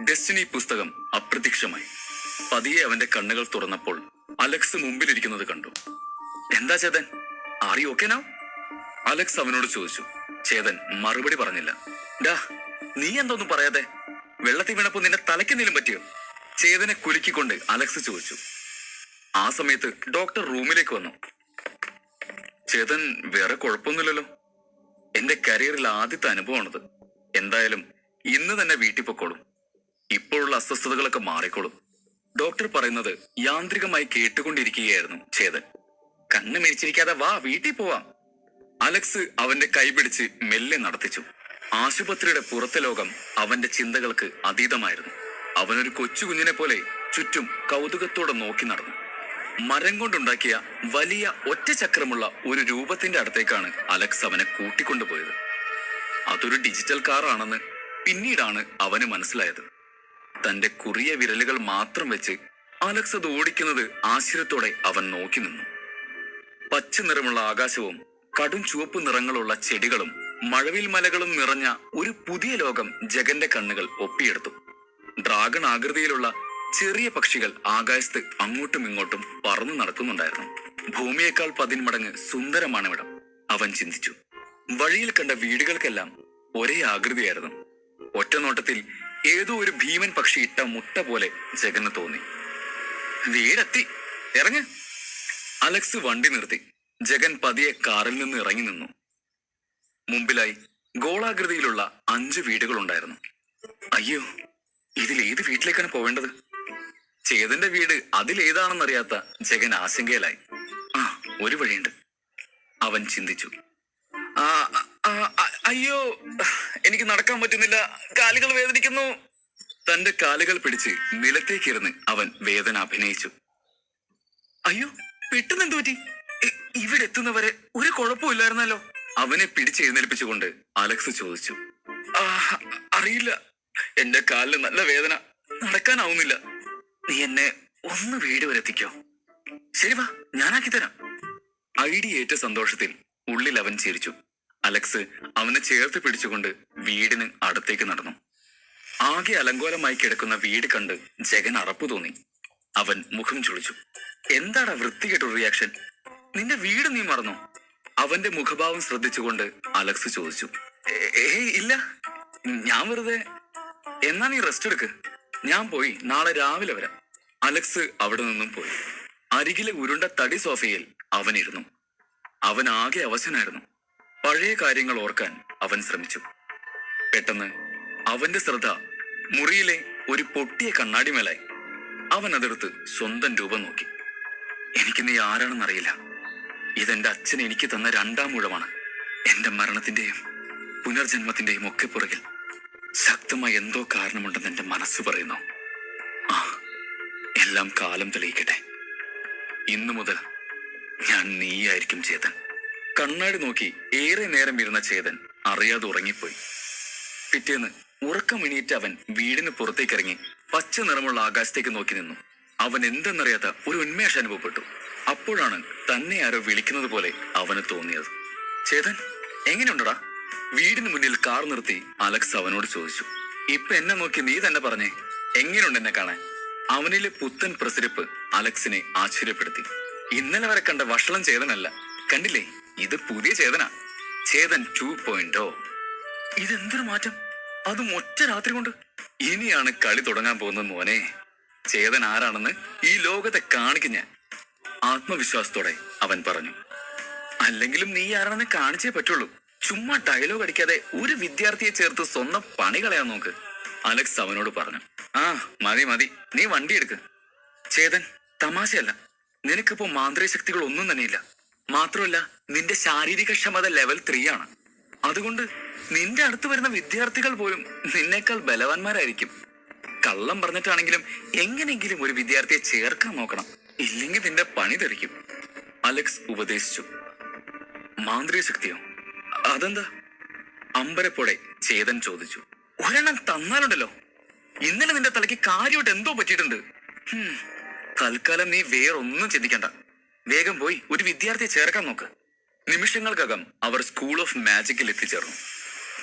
ഡെസ്റ്റിനി പുസ്തകം അപ്രത്യക്ഷമായി. പതിയെ അവന്റെ കണ്ണുകൾ തുറന്നപ്പോൾ അലക്സ് മുമ്പിലിരിക്കുന്നത് കണ്ടു. എന്താ Chetan, are you okay now? Alex അവനോട് ചോദിച്ചു. ചേതൻ മറുപടി പറഞ്ഞില്ല. ഡാ, നീ എന്തൊന്നും പറയാതെ? വെള്ളത്തിൽ വീണപ്പോ നിന്റെ തലയ്ക്കെന്തെങ്കിലും പറ്റിയോ? ചേതനെ കുലുക്കിക്കൊണ്ട് അലക്സ് ചോദിച്ചു. ആ സമയത്ത് ഡോക്ടർ റൂമിലേക്ക് വന്നു. ചേതൻ, വേറെ കുഴപ്പമൊന്നുമില്ലല്ലോ. എന്റെ കരിയറിൽ ആദ്യത്തെ അനുഭവമാണത്. എന്തായാലും ഇന്ന് തന്നെ വീട്ടിൽ പൊക്കോളും. ഇപ്പോഴുള്ള അസ്വസ്ഥതകളൊക്കെ മാറിക്കോളും. ഡോക്ടർ പറയുന്നത് യാന്ത്രികമായി കേട്ടുകൊണ്ടിരിക്കുകയായിരുന്നു ചേതൻ. കണ്ണ് മിരിച്ചിരിക്കാതെ വാ, വീട്ടിൽ പോവാം. അലക്സ് അവന്റെ കൈ പിടിച്ച് മെല്ലെ നടത്തിച്ചു. ആശുപത്രിയുടെ പുറത്തെ ലോകം അവന്റെ ചിന്തകൾക്ക് അതീതമായിരുന്നു. അവനൊരു കൊച്ചു കുഞ്ഞിനെ പോലെ ചുറ്റും കൗതുകത്തോടെ നോക്കി നടന്നു. മരം കൊണ്ടുണ്ടാക്കിയ വലിയ ഒറ്റ ചക്രമുള്ള ഒരു രൂപത്തിന്റെ അടുത്തേക്കാണ് അലക്സ് അവനെ കൂട്ടിക്കൊണ്ടുപോയത്. അതൊരു ഡിജിറ്റൽ കാറാണെന്ന് പിന്നീടാണ് അവന് മനസ്സിലായത്. തന്റെ കുറിയ വിരലുകൾ മാത്രം വെച്ച് അലക്സ് അത് ഓടിക്കുന്നത് ആശ്ചര്യത്തോടെ അവൻ നോക്കി നിന്നു. പച്ച നിറമുള്ള ആകാശവും കടും ചുവപ്പ് നിറങ്ങളുള്ള ചെടികളും മഴവിൽ മലകളും നിറഞ്ഞ ഒരു പുതിയ ലോകം ജഗന്റെ കണ്ണുകൾ ഒപ്പിയെടുത്തു. ഡ്രാഗൺ ആകൃതിയിലുള്ള ചെറിയ പക്ഷികൾ ആകാശത്ത് അങ്ങോട്ടും ഇങ്ങോട്ടും പറന്നു നടക്കുന്നുണ്ടായിരുന്നു. ഭൂമിയേക്കാൾ 10 മടങ്ങ് സുന്ദരമാണിവിടം, അവൻ ചിന്തിച്ചു. വഴിയിൽ കണ്ട വീടുകൾക്കെല്ലാം ഒരേ ആകൃതിയായിരുന്നു. ഒറ്റ നോട്ടത്തിൽ ഏതോ ഒരു ഭീമൻ പക്ഷി ഇട്ട മുട്ട പോലെ ജഗന് തോന്നി. വീടെത്തി, ഇറങ്ങ്. അലക്സ് വണ്ടി നിർത്തി. ജഗൻ പതിയെ കാറിൽ നിന്ന് ഇറങ്ങി നിന്നു. മുമ്പിലായി ഗോളാകൃതിയിലുള്ള 5 വീടുകളുണ്ടായിരുന്നു. അയ്യോ, ഇതിലേത് വീട്ടിലേക്കാണ് പോവേണ്ടത്? ചേതന്റെ വീട് അതിലേതാണെന്നറിയാത്ത ജഗൻ ആശങ്കയിലായി. ആ, ഒരു വഴിയുണ്ട്, അവൻ ചിന്തിച്ചു. അയ്യോ, എനിക്ക് നടക്കാൻ പറ്റുന്നില്ല, കാലുകൾ വേദനിക്കുന്നു. തന്റെ കാലുകൾ പിടിച്ച് നിലത്തേക്കിരുന്ന് അവൻ വേദന അഭിനയിച്ചു. അയ്യോ, പെട്ടെന്ന് എന്തു പറ്റി? ഇവിടെ എത്തുന്നവരെ ഒരു കുഴപ്പമില്ലായിരുന്നല്ലോ. അവനെ പിടിച്ചെഴുന്നേൽപ്പിച്ചുകൊണ്ട് അലക്സ് ചോദിച്ചു. അറിയില്ല, എന്റെ കാലിന് നല്ല വേദന, നടക്കാനാവുന്നില്ല. നീ എന്നെ ഒന്ന് വീട് വരെ എത്തിക്കോ? ശരി വാ, ഞാനാക്കി തരാം. ഐഡിയ ഏറ്റ സന്തോഷത്തിൽ ഉള്ളിൽ അവൻ ചിരിച്ചു. അലക്സ് അവനെ ചേർത്ത് പിടിച്ചുകൊണ്ട് വീടിന് അടുത്തേക്ക് നടന്നു. ആകെ അലങ്കോലമായി കിടക്കുന്ന വീട് കണ്ട് ജഗൻ അറപ്പ് തോന്നി. അവൻ മുഖം ചുളിച്ചു. എന്താടാ വൃത്തികെട്ട റിയാക്ഷൻ? നിന്റെ വീട് നീ മറന്നോ? അവന്റെ മുഖഭാവം ശ്രദ്ധിച്ചുകൊണ്ട് അലക്സ് ചോദിച്ചു. ഇല്ല, ഞാൻ വെറുതെ. എന്നാ നീ റെസ്റ്റ് എടുക്ക്, ഞാൻ പോയി നാളെ രാവിലെ വരാം. അലക്സ് അവിടെ നിന്നും പോയി. അരികിലെ ഉരുണ്ട തടി സോഫയിൽ അവനിരുന്നു. അവൻ ആകെ അവശനായിരുന്നു. പഴയ കാര്യങ്ങൾ ഓർക്കാൻ അവൻ ശ്രമിച്ചു. പെട്ടെന്ന് അവന്റെ ശ്രദ്ധ മുറിയിലെ ഒരു പൊട്ടിയ കണ്ണാടിമേലായി. അവൻ അതെടുത്ത് സ്വന്തം രൂപം നോക്കി. എനിക്ക് നീ ആരാണെന്നറിയില്ല. ഇതെന്റെ അച്ഛൻ എനിക്ക് തന്ന രണ്ടാം ഊഴമാണ്. എന്റെ മരണത്തിന്റെയും പുനർജന്മത്തിന്റെയും ഒക്കെ പുറകിൽ ശക്തമായ എന്തോ കാരണമുണ്ടെന്ന് എന്റെ മനസ്സ് പറയുന്നു. ആ, എല്ലാം കാലം തെളിയിക്കട്ടെ. ഇന്നു മുതൽ ഞാൻ നീയായിരിക്കും ചേതൻ. കണ്ണാടി നോക്കി ഏറെ നേരം ഇരുന്ന ചേതൻ അറിയാതെ ഉറങ്ങിപ്പോയി. പിറ്റേന്ന് ഉറക്കമിണീറ്റ് അവൻ വീടിന് പുറത്തേക്കിറങ്ങി പച്ച നിറമുള്ള ആകാശത്തേക്ക് നോക്കി നിന്നു. അവൻ എന്തെന്നറിയാത്ത ഒരു ഉന്മേഷം അനുഭവപ്പെട്ടു. അപ്പോഴാണ് തന്നെ ആരോ വിളിക്കുന്നത് പോലെ അവന് തോന്നിയത്. ചേതൻ, എങ്ങനെയുണ്ടടാ? വീടിന് മുന്നിൽ കാർ നിർത്തി അലക്സ് അവനോട് ചോദിച്ചു. ഇപ്പൊ എന്നെ നോക്കി നീ തന്നെ പറഞ്ഞേ, എങ്ങനെയുണ്ട് എന്നെ കാണാൻ? അവനിലെ പുത്തൻ പ്രസരിപ്പ് അലക്സിനെ ആശ്ചര്യപ്പെടുത്തി. ഇന്നലെ വരെ കണ്ട വഷളം ചേതനല്ല, കണ്ടില്ലേ, ഇത് പുതിയ ചേതനാ. ചേതൻ 2.0. ഇതെന്തൊരു മാറ്റം, അതും ഒറ്റ രാത്രി കൊണ്ട്. ഇനിയാണ് കളി തുടങ്ങാൻ പോകുന്നത് മോനെ. ചേതൻ ആരാണെന്ന് ഈ ലോകത്തെ കാണിക്കും ഞാൻ, ആത്മവിശ്വാസത്തോടെ അവൻ പറഞ്ഞു. അല്ലെങ്കിലും നീ ആരാണെന്ന് കാണിച്ചേ പറ്റുള്ളൂ. ചുമ്മാ ഡയലോഗ് അടിക്കാതെ ഒരു വിദ്യാർത്ഥിയെ ചേർത്ത് സ്വന്തം പണി കളയാൻ നോക്ക്, അലക്സ് അവനോട് പറഞ്ഞു. ആ മതി മതി, നീ വണ്ടി എടുക്ക്. ചേതൻ, തമാശയല്ല. നിനക്കിപ്പോ മാന്ത്രിക ശക്തികൾ ഒന്നും തന്നെയില്ല. മാത്രമല്ല, നിന്റെ ശാരീരിക ക്ഷമത ലെവൽ 3 ആണ്. അതുകൊണ്ട് നിന്റെ അടുത്ത് വരുന്ന വിദ്യാർത്ഥികൾ പോലും നിന്നേക്കാൾ ബലവാന്മാരായിരിക്കും. കള്ളം പറഞ്ഞിട്ടാണെങ്കിലും എങ്ങനെയെങ്കിലും ഒരു വിദ്യാർത്ഥിയെ ചേർക്കാൻ നോക്കണം, ഇല്ലെങ്കിൽ നിന്റെ പണി തെറിക്കും, അലക്സ് ഉപദേശിച്ചു. മാന്ത്രിക ശക്തിയോ? അതെന്താ? അമ്പരപ്പോടെ ചേതൻ ചോദിച്ചു. ഒരെണ്ണം തന്നാലുണ്ടല്ലോ, ഇന്നലെ നിന്റെ തലയ്ക്ക് കാര്യമായിട്ട് എന്തോ പറ്റിയിട്ടുണ്ട്. തൽക്കാലം നീ വേറൊന്നും ചിന്തിക്കണ്ട. വേഗം പോയി ഒരു വിദ്യാർത്ഥിയെ ചേർക്കാൻ നോക്ക്. നിമിഷങ്ങൾക്കകം അവർ സ്കൂൾ ഓഫ് മാജിക്കിൽ എത്തിച്ചേർന്നു.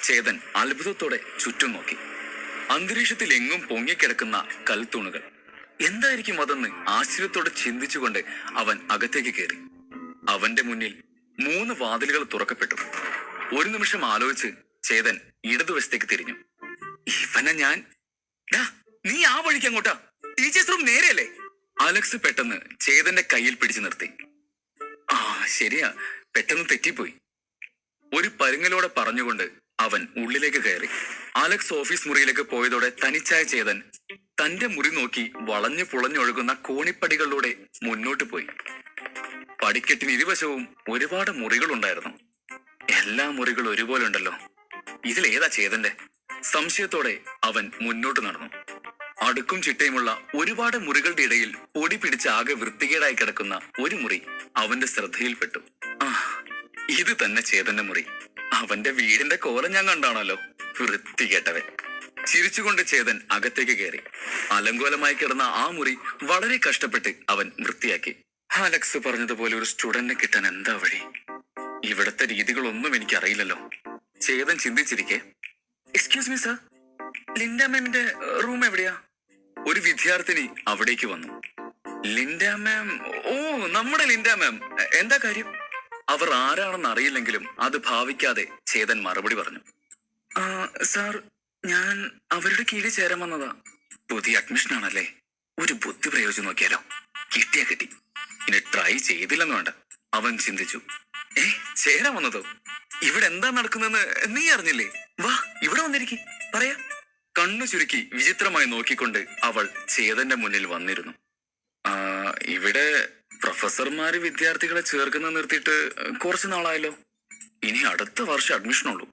ചേതൻ അത്ഭുതത്തോടെ ചുറ്റും നോക്കി. അന്തരീക്ഷത്തിൽ എങ്ങും പൊങ്ങിക്കിടക്കുന്ന കൽത്തൂണുകൾ. എന്തായിരിക്കും അതെന്ന് ആശ്ചര്യത്തോടെ ചിന്തിച്ചുകൊണ്ട് അവൻ അകത്തേക്ക് കയറി. അവന്റെ മുന്നിൽ 3 വാതിലുകൾ തുറക്കപ്പെട്ടു. ഒരു നിമിഷം ആലോചിച്ച് ചേതൻ ഇടതുവശത്തേക്ക് തിരിഞ്ഞു. ഇവനെ ഞാൻ... നീ ആ വഴിക്ക് അങ്ങോട്ടാ, ടീച്ചേഴ്സ് റൂം നേരെയല്ലേ? അലക്സ് പെട്ടെന്ന് ചേതന്റെ കയ്യിൽ പിടിച്ചു നിർത്തി. ആ ശരിയാ, പെട്ടെന്ന് തെറ്റിപ്പോയി, ഒരു പരുങ്ങലോടെ പറഞ്ഞുകൊണ്ട് അവൻ ഉള്ളിലേക്ക് കയറി. അലക്സ് ഓഫീസ് മുറിയിലേക്ക് പോയതോടെ തനിച്ചായ ചേതൻ തന്റെ മുറി നോക്കി വളഞ്ഞു പുളഞ്ഞൊഴുകുന്ന കോണിപ്പടികളിലൂടെ മുന്നോട്ട് പോയി. പടിക്കെട്ടിന് ഇരുവശവും ഒരുപാട് മുറികളുണ്ടായിരുന്നു. എല്ലാ മുറികളും ഒരുപോലെ ഉണ്ടല്ലോ, ഇതിലേതാ ചേതന്റെ? സംശയത്തോടെ അവൻ മുന്നോട്ട് നടന്നു. അടുക്കും ചിട്ടയുമുള്ള ഒരുപാട് മുറികളുടെ ഇടയിൽ പൊടി പിടിച്ച് ആകെ വൃത്തികേടായി കിടക്കുന്ന ഒരു മുറി അവന്റെ ശ്രദ്ധയിൽപ്പെട്ടു. ആ, ഇത് തന്നെ ചേതന്റെ മുറി. അവന്റെ വീടിന്റെ കോലം ഞാൻ കണ്ടാണല്ലോ, വൃത്തികേട്ടവൻ. ചിരിച്ചുകൊണ്ട് ചേതൻ അകത്തേക്ക് കയറി. അലങ്കോലമായി കിടന്ന ആ മുറി വളരെ കഷ്ടപ്പെട്ട് അവൻ വൃത്തിയാക്കി. അലക്സ് പറഞ്ഞതുപോലെ ഒരു സ്റ്റുഡന്റിനെ കിട്ടാൻ എന്താ വഴി? ഇവിടത്തെ രീതികളൊന്നും എനിക്കറിയില്ലല്ലോ, ചേതൻ ചിന്തിച്ചിരിക്കെ. എക്സ്ക്യൂസ് മീ സർ, ലിൻഡ മാമിന്റെ റൂം എവിടെയാ? ഒരു വിദ്യാർത്ഥിനി അവിടേക്ക് വന്നു. ലിൻഡ മാം? ഓ, നമ്മുടെ ലിൻഡ മാം. എന്താ കാര്യം? അവർ ആരാണെന്ന് അറിയില്ലെങ്കിലും അത് ഭാവിക്കാതെ ചേതൻ മറുപടി പറഞ്ഞു. സാർ, ഞാൻ അവരുടെ കീഴിൽ ചേരാൻ വന്നതാ. പുതിയ അഡ്മിഷൻ ആണല്ലേ, ഒരു ബുദ്ധി പ്രയോഗിച്ചു നോക്കിയാലോ? കിട്ടിയാ കിട്ടി, ഇനി ട്രൈ ചെയ്തില്ലെന്ന് വേണ്ട, അവൻ ചിന്തിച്ചു. ചേരാൻ വന്നതോ? ഇവിടെ എന്താ നടക്കുന്നെന്ന് നീ അറിഞ്ഞില്ലേ? വാ, ഇവിടെ വന്നിരിക്കും, പറയാ. കണ്ണു ചുരുക്കി വിചിത്രമായി നോക്കിക്കൊണ്ട് അവൾ ചേതന്റെ മുന്നിൽ വന്നിരുന്നു. ഇവിടെ പ്രൊഫസർമാര് വിദ്യാർത്ഥികളെ ചേർക്കുന്ന നിർത്തിയിട്ട് കുറച്ചു നാളായല്ലോ. ഇനി അടുത്ത വർഷം അഡ്മിഷനുള്ളൂ,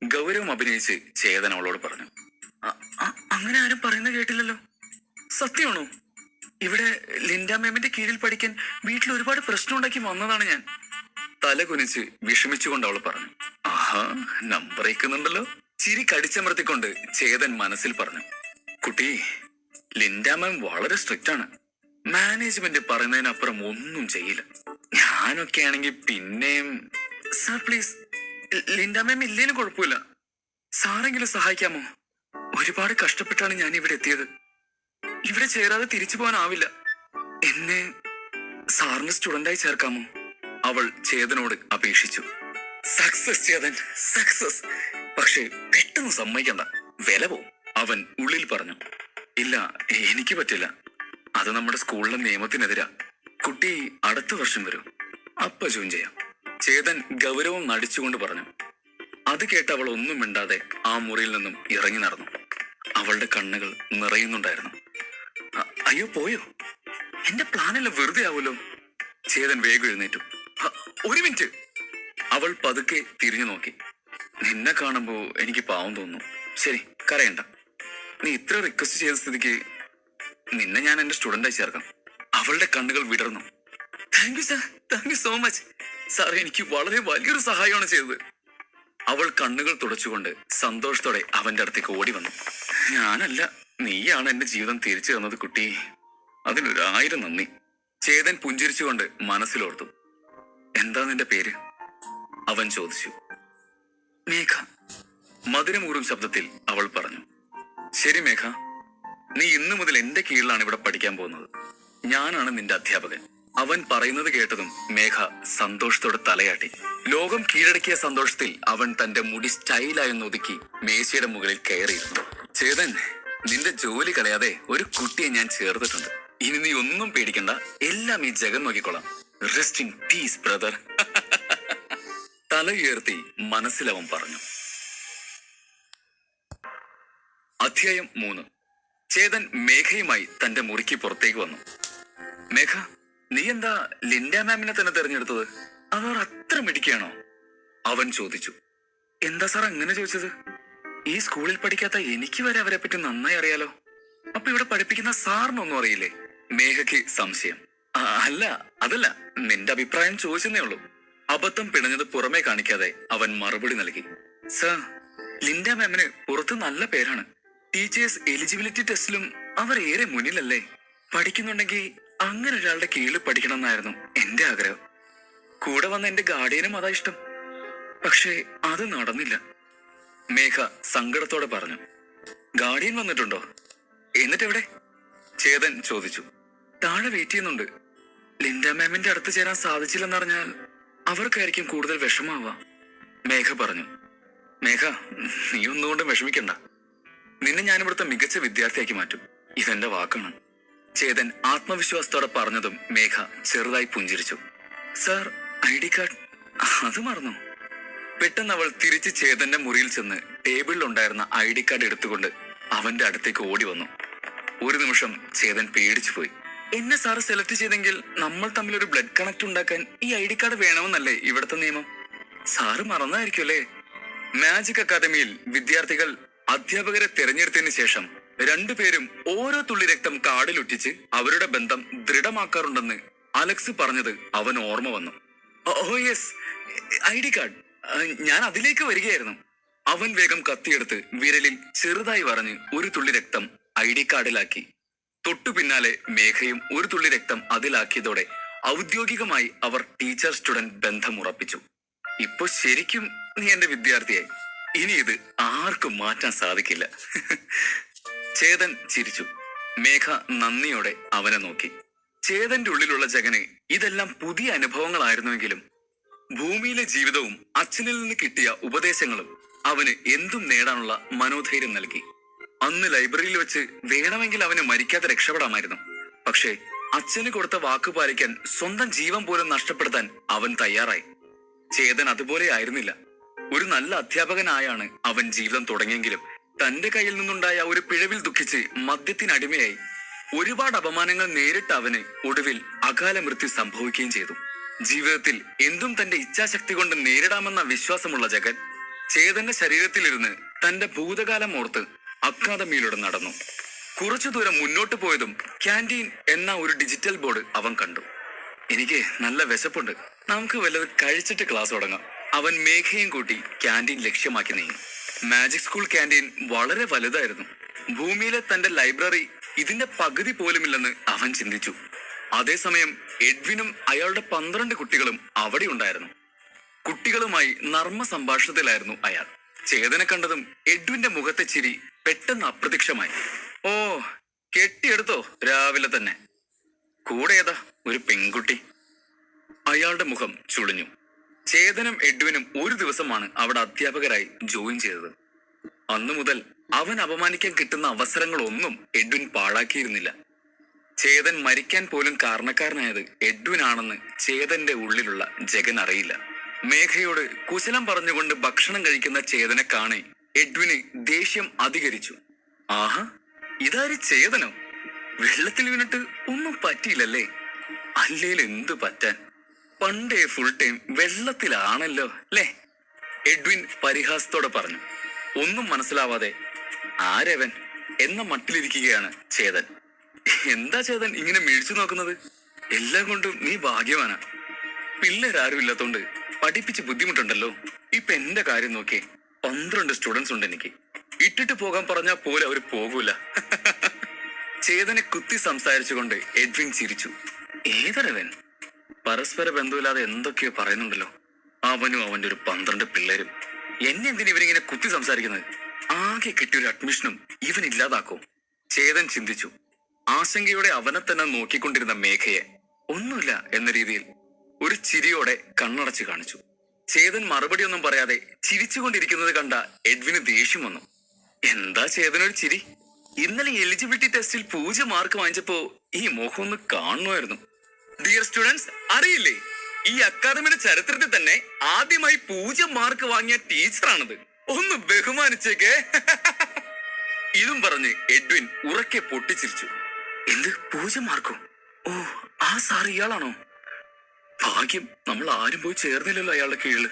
ഗൗരവം അഭിനയിച്ച് ചേതൻ അവളോട് പറഞ്ഞു. അങ്ങനെ ആരും പറയുന്നത് കേട്ടില്ലല്ലോ. സത്യമാണോ? ഇവിടെ ലിൻഡ മാമിന്റെ കീഴിൽ പഠിക്കാൻ വീട്ടിൽ ഒരുപാട് പ്രശ്നം ഉണ്ടാക്കി വന്നതാണ് ഞാൻ. തല കുനിച്ച് വിഷമിച്ചുകൊണ്ട് അവൾ പറഞ്ഞു. ആഹാ, നമ്പർ അയക്കുന്നുണ്ടല്ലോ. ചിരി കടിച്ചമർത്തിക്കൊണ്ട് ചേതൻ മനസ്സിൽ പറഞ്ഞു. കുട്ടി, ലിൻഡ മാം വളരെ സ്ട്രിക്റ്റ് ആണ്. മാനേജ്മെന്റ് പറയുന്നതിനപ്പുറം ഒന്നും ചെയ്യില്ല. ഞാനൊക്കെ ആണെങ്കിൽ പിന്നെയും സാർ പ്ലീസ്, ലിൻഡ മാം ഇല്ലേലും കുഴപ്പമില്ല, സാറെങ്കിലും സഹായിക്കാമോ? ഒരുപാട് കഷ്ടപ്പെട്ടാണ് ഞാൻ ഇവിടെ എത്തിയത്. ഇവിടെ ചേരാതെ തിരിച്ചു പോകാനാവില്ല. എന്നെ സാറിന് സ്റ്റുഡന്റായി ചേർക്കാമോ? അവൾ ചേതനോട് അപേക്ഷിച്ചു. Success Chetan, success. പക്ഷേ പെട്ടെന്ന് സമ്മതിക്കണ്ട, വില പോവും, അവൻ ഉള്ളിൽ പറഞ്ഞു. ഇല്ല, എനിക്ക് പറ്റില്ല. അത് നമ്മുടെ സ്കൂളിലെ നിയമത്തിനെതിരാ. കുട്ടി അടുത്ത വർഷം വരും, അപ്പ ജോയിൻ ചെയ്യാം. ചേതൻ ഗൗരവം നടിച്ചുകൊണ്ട് പറഞ്ഞു. അത് കേട്ട് അവൾ ഒന്നും മിണ്ടാതെ ആ മുറിയിൽ നിന്നും ഇറങ്ങി നടന്നു. അവളുടെ കണ്ണുകൾ നിറയുന്നുണ്ടായിരുന്നു. അയ്യോ പോയോ? എന്റെ പ്ലാനെല്ലാം വെറുതെ ആവുമല്ലോ. ചേതൻ വേഗം എഴുന്നേറ്റു. ഒരു മിനിറ്റ്. അവൾ പതുക്കെ തിരിഞ്ഞു നോക്കി. നിന്നെ കാണുമ്പോ എനിക്ക് പാവം തോന്നുന്നു. ശരി, കരയണ്ട. നീ ഇത്ര റിക്വസ്റ്റ് ചെയ്ത സ്ഥിതിക്ക് നിന്നെ ഞാൻ എന്റെ സ്റ്റുഡന്റായി ചേർക്കാം. അവളുടെ കണ്ണുകൾ വിടർന്നു. Thank you sir, thank you so much. Sir എനിക്ക് വളരെ വലിയൊരു സഹായമാണ് ചെയ്തത്. അവൾ കണ്ണുകൾ തുടച്ചുകൊണ്ട് സന്തോഷത്തോടെ അവന്റെ അടുത്തേക്ക് ഓടി വന്നു. ഞാനല്ല, നീയാണ് എന്റെ ജീവിതം തിരിച്ചു തന്നത് കുട്ടി. അതിനൊരായിരം നന്ദി. ചേതൻ പുഞ്ചിരിച്ചുകൊണ്ട് മനസ്സിലോർത്തു. എന്താ നിന്റെ പേര്? അവൻ ചോദിച്ചു. മേഘ. മധുരമൂറും ശബ്ദത്തിൽ അവൾ പറഞ്ഞു. ശരി മേഘ, നീ ഇന്നു മുതൽ എന്റെ കീഴിലാണ് ഇവിടെ പഠിക്കാൻ പോകുന്നത്. ഞാനാണ് നിന്റെ അധ്യാപകൻ. അവൻ പറയുന്നത് കേട്ടതും മേഘ സന്തോഷത്തോടെ തലയാട്ടി. ലോകം കീഴടക്കിയ സന്തോഷത്തിൽ അവൻ തന്റെ മുടി സ്റ്റൈലായി ഒതുക്കി മേശയുടെ മുകളിൽ കയറിയിരുന്നു. ചേതൻ, നിന്റെ ജോലി കളയാതെ ഒരു കുട്ടിയെ ഞാൻ ചേർത്തിട്ടുണ്ട്. ഇനി നീ ഒന്നും പേടിക്കണ്ട, എല്ലാം ഈ ജഗൻ നോക്കിക്കോളാം. Rest in peace brother. തല ഉയർത്തി മനസ്സിലവൻ പറഞ്ഞു. അധ്യായം 3. ചേതൻ മേഘയുമായി തന്റെ മുറിക്ക് പുറത്തേക്ക് വന്നു. മേഘ, നീ എന്താ ലിൻഡ മാമിനെ തന്നെ തെരഞ്ഞെടുത്തത്? അവർ അത്ര മിടിക്കുകയാണോ? അവൻ ചോദിച്ചു. എന്താ സാർ അങ്ങനെ ചോദിച്ചത്? ഈ സ്കൂളിൽ പഠിക്കാത്ത എനിക്ക് വരെ അവരെ പറ്റി നന്നായി അറിയാലോ. അപ്പൊ ഇവിടെ പഠിപ്പിക്കുന്ന സാറിനൊന്നും അറിയില്ലേ? മേഘയ്ക്ക് സംശയം. അല്ല, അതല്ല, നിന്റെ അഭിപ്രായം ചോദിച്ചെന്നേ ഉള്ളൂ. അബദ്ധം പിണഞ്ഞത് പുറമേ കാണിക്കാതെ അവൻ മറുപടി നൽകി. സാർ, ലിൻഡ മാമിന് പുറത്ത് നല്ല പേരാണ്. ടീച്ചേഴ്സ് എലിജിബിലിറ്റി ടെസ്റ്റിലും അവർ ഏറെ മുന്നിലല്ലേ. പഠിക്കുന്നുണ്ടെങ്കിൽ അങ്ങനെ ഒരാളുടെ കീഴിൽ പഠിക്കണം എന്നായിരുന്നു എന്റെ ആഗ്രഹം. കൂടെ വന്ന എന്റെ ഗാർഡിയനും അതാ ഇഷ്ടം. പക്ഷേ അത് നടന്നില്ല. മേഘ സങ്കടത്തോടെ പറഞ്ഞു. ഗാർഡിയൻ വന്നിട്ടുണ്ടോ? എന്നിട്ടെവിടെ? ചേതൻ ചോദിച്ചു. താഴെ വെയിറ്റ് ചെയ്യുന്നുണ്ട്. ലിൻഡ മാമിന്റെ അടുത്ത് ചേരാൻ സാധിച്ചില്ലെന്നറിഞ്ഞാൽ അവർക്കായിരിക്കും കൂടുതൽ വിഷമാവാ. മേഘ പറഞ്ഞു. മേഘ, നീ ഒന്നുകൊണ്ടും വിഷമിക്കണ്ട. നിന്നെ ഞാനിവിടുത്തെ മികച്ച വിദ്യാർത്ഥിയാക്കി മാറ്റും. ഇതെന്റെ വാക്കാണ്. ചേതൻ ആത്മവിശ്വാസത്തോടെ പറഞ്ഞതും മേഘ ചെറുതായി പുഞ്ചിരിച്ചു. സാർ, ID കാർഡ് അത് മറന്നു. പെട്ടെന്ന് അവൾ തിരിച്ച് ചേതന്റെ മുറിയിൽ ചെന്ന് ടേബിളിൽ ഉണ്ടായിരുന്ന ID കാർഡ് എടുത്തുകൊണ്ട് അവന്റെ അടുത്തേക്ക് ഓടി വന്നു. ഒരു നിമിഷം ചേതൻ പേടിച്ചു പോയി. എന്നെ സാറ് സെലക്ട് ചെയ്തെങ്കിൽ നമ്മൾ തമ്മിൽ ഒരു ബ്ലഡ് കണക്ട് ഉണ്ടാക്കാൻ ഈ ID കാർഡ് വേണമെന്നല്ലേ ഇവിടുത്തെ നിയമം? സാറ് മറന്നായിരിക്കും അല്ലേ? മാജിക് അക്കാദമിയിൽ വിദ്യാർത്ഥികൾ അധ്യാപകരെ തെരഞ്ഞെടുത്തതിന് ശേഷം രണ്ടുപേരും ഓരോ തുള്ളി രക്തം കാർഡിലൊട്ടിച്ച് അവരുടെ ബന്ധം ദൃഢമാക്കാറുണ്ടെന്ന് അലക്സ് പറഞ്ഞത് അവൻ ഓർമ്മ വന്നു. Oh yes, ID card. ഞാൻ അതിലേക്ക് വരികയായിരുന്നു. അവൻ വേഗം കത്തിയെടുത്ത് വിരലിൽ ചെറുതായി വരഞ്ഞ് ഒരു തുള്ളി രക്തം ID കാർഡിലാക്കി. തൊട്ടു പിന്നാലെ മേഘയും ഒരു തുള്ളി രക്തം അതിലാക്കിയതോടെ ഔദ്യോഗികമായി അവർ ടീച്ചർ സ്റ്റുഡന്റ് ബന്ധം ഉറപ്പിച്ചു. ഇപ്പൊ ശരിക്കും നീ എന്റെ വിദ്യാർത്ഥിയായി. ഇനി ഇത് ആർക്കും മാറ്റാൻ സാധിക്കില്ല. ചേതൻ ചിരിച്ചു. മേഘ നന്ദിയോടെ അവനെ നോക്കി. ചേതന്റെ ഉള്ളിലുള്ള ജഗന് ഇതെല്ലാം പുതിയ അനുഭവങ്ങളായിരുന്നുവെങ്കിലും ഭൂമിയിലെ ജീവിതവും അച്ഛനിൽ നിന്ന് കിട്ടിയ ഉപദേശങ്ങളും അവന് എന്തും നേടാനുള്ള മനോധൈര്യം നൽകി. അന്ന് ലൈബ്രറിയിൽ വെച്ച് വേണമെങ്കിൽ അവന് മരിക്കാതെ രക്ഷപ്പെടാമായിരുന്നു. പക്ഷേ അച്ഛന് കൊടുത്ത വാക്ക് പാലിക്കാൻ സ്വന്തം ജീവൻ പോലും നഷ്ടപ്പെടുത്താൻ അവൻ തയ്യാറായി. ചേതൻ അതുപോലെ ആയിരുന്നില്ല. ഒരു നല്ല അധ്യാപകനായാണ് അവൻ ജീവിതം തുടങ്ങിയെങ്കിലും തന്റെ കയ്യിൽ നിന്നുണ്ടായ ഒരു പിഴവിൽ ദുഃഖിച്ച് മദ്യത്തിനടിമയായി ഒരുപാട് അപമാനങ്ങൾ നേരിട്ട അവന് ഒടുവിൽ അകാല മൃത്യു സംഭവിക്കുകയും ചെയ്തു. ജീവിതത്തിൽ എന്തും തന്റെ ഇച്ഛാശക്തി കൊണ്ട് നേരിടാമെന്ന വിശ്വാസമുള്ള ജഗൻ ചേതന്റെ ശരീരത്തിലിരുന്ന് തന്റെ ഭൂതകാലം ഓർത്ത് അക്കാദമിയിലൂടെ നടന്നു. കുറച്ചു ദൂരം മുന്നോട്ട് പോയതും ക്യാൻറ്റീൻ എന്ന ഒരു ഡിജിറ്റൽ ബോർഡ് അവൻ കണ്ടു. എനിക്ക് നല്ല വിശപ്പുണ്ട്, നമുക്ക് വല്ലത് കഴിച്ചിട്ട് ക്ലാസ് തുടങ്ങാം. അവൻ മേഘയും കൂട്ടി ക്യാൻറ്റീൻ ലക്ഷ്യമാക്കി നീങ്ങി. മാജിക് സ്കൂൾ ക്യാൻറ്റീൻ വളരെ വലുതായിരുന്നു. ഭൂമിയിലെ തന്റെ ലൈബ്രറി ഇതിന്റെ പകുതി പോലുമില്ലെന്ന് അവൻ ചിന്തിച്ചു. അതേസമയം എഡ്വിനും അയാളുടെ 12 കുട്ടികളും അവിടെ ഉണ്ടായിരുന്നു. കുട്ടികളുമായി നർമ്മ സംഭാഷണത്തിലായിരുന്നു അയാൾ. ചേതനെ കണ്ടതും എഡ്വിന്റെ മുഖത്തെ ചിരി പെട്ടെന്ന് അപ്രത്യക്ഷമായി. ഓ, കെട്ടിയെടുത്തോ രാവിലെ തന്നെ? കൂടെ ഏതാ ഒരു പെൺകുട്ടി? അയാളുടെ മുഖം ചുളിഞ്ഞു. ചേതനും എഡ്വിനും ഒരു ദിവസമാണ് അവിടെ അധ്യാപകരായി ജോയിൻ ചെയ്തത്. അന്നു മുതൽ അവൻ അപമാനിക്കാൻ കിട്ടുന്ന അവസരങ്ങളൊന്നും എഡ്വിൻ പാഴാക്കിയിരുന്നില്ല. ചേതൻ മരിക്കാൻ പോലും കാരണക്കാരനായത് എഡ്വിൻ ആണെന്ന് ചേതന്റെ ഉള്ളിലുള്ള ജഗൻ അറിയില്ല. മേഘയോട് കുശലം പറഞ്ഞുകൊണ്ട് ഭക്ഷണം കഴിക്കുന്ന ചേതനെ കാണെ എഡ്വിന് ദേഷ്യം അധികരിച്ചു. ആഹാ, ഇതാര് ചേതനോ? വെള്ളത്തിൽ വീണിട്ട് ഒന്നും പറ്റിയില്ലല്ലേ? അല്ലേൽ എന്തു പറ്റാൻ, പണ്ടേ ഫുൾ ടൈം വെള്ളത്തിലാണല്ലോ അല്ലേ? എഡ്വിൻ പരിഹാസത്തോടെ പറഞ്ഞു. ഒന്നും മനസ്സിലാവാതെ ആരവൻ എന്ന മട്ടിലിരിക്കുകയാണ് ചേതൻ. എന്താ ചേതൻ ഇങ്ങനെ മിഴിച്ചു നോക്കുന്നത്? എല്ലാം കൊണ്ടും നീ ഭാഗ്യവാനാ. പിള്ളേരാരും ഇല്ലാത്തോണ്ട് പഠിപ്പിച്ച് ബുദ്ധിമുട്ടുണ്ടല്ലോ. ഇപ്പൊ എന്റെ കാര്യം നോക്കിയേ, 12 സ്റ്റുഡൻസ് ഉണ്ട് എനിക്ക്. ഇട്ടിട്ട് പോകാൻ പറഞ്ഞാൽ പോലെ അവര് പോകൂല. ചേതനെ കുത്തി സംസാരിച്ചുകൊണ്ട് എഡ്വിൻ ചിരിച്ചു. ഏതൊരവൻ പരസ്പര ബന്ധമില്ലാതെ എന്തൊക്കെയോ പറയുന്നുണ്ടല്ലോ. അവനും അവന്റെ ഒരു 12 പിള്ളേരും. എന്നെ എന്തിനാ ഇവരിങ്ങനെ കുത്തി സംസാരിക്കുന്നത്? ആകെ കിട്ടിയൊരു അഡ്മിഷനും ഇവൻ ഇല്ലാതാക്കും. ചേതൻ ചിന്തിച്ചു. ആശങ്കയോടെ അവനെ തന്നെ നോക്കിക്കൊണ്ടിരുന്ന മേഘയെ ഒന്നുമില്ല എന്ന രീതിയിൽ ഒരു ചിരിയോടെ കണ്ണടച്ച് കാണിച്ചു. ചേതൻ മറുപടി ഒന്നും പറയാതെ ചിരിച്ചുകൊണ്ടിരിക്കുന്നത് കണ്ട എഡ്വിന് ദേഷ്യം വന്നു. എന്താ ചേതനൊരു ചിരി? ഇന്നലെ എലിജിബിലിറ്റി ടെസ്റ്റിൽ 0 മാർക്ക് വാങ്ങിച്ചപ്പോ ഈ മുഖം ഒന്ന് കാണുമായിരുന്നു. ഡിയർ സ്റ്റുഡൻസ്, അറിയില്ലേ, ഈ അക്കാദമിയുടെ ചരിത്രത്തിൽ തന്നെ ആദ്യമായി 0 മാർക്ക് വാങ്ങിയ ടീച്ചറാണത്. ഒന്ന് ബഹുമാനിച്ചേക്കേ. ഇതും പറഞ്ഞ് എഡ്വിൻ ഉറക്കെ പൊട്ടിച്ചിരിച്ചു. എന്ത് 0 മാർക്കോ? ഓ, ആ സാർ ഇയാളാണോ? ഭാഗ്യം, നമ്മൾ ആരും പോയി ചേർന്നില്ലല്ലോ അയാളുടെ കീഴിൽ.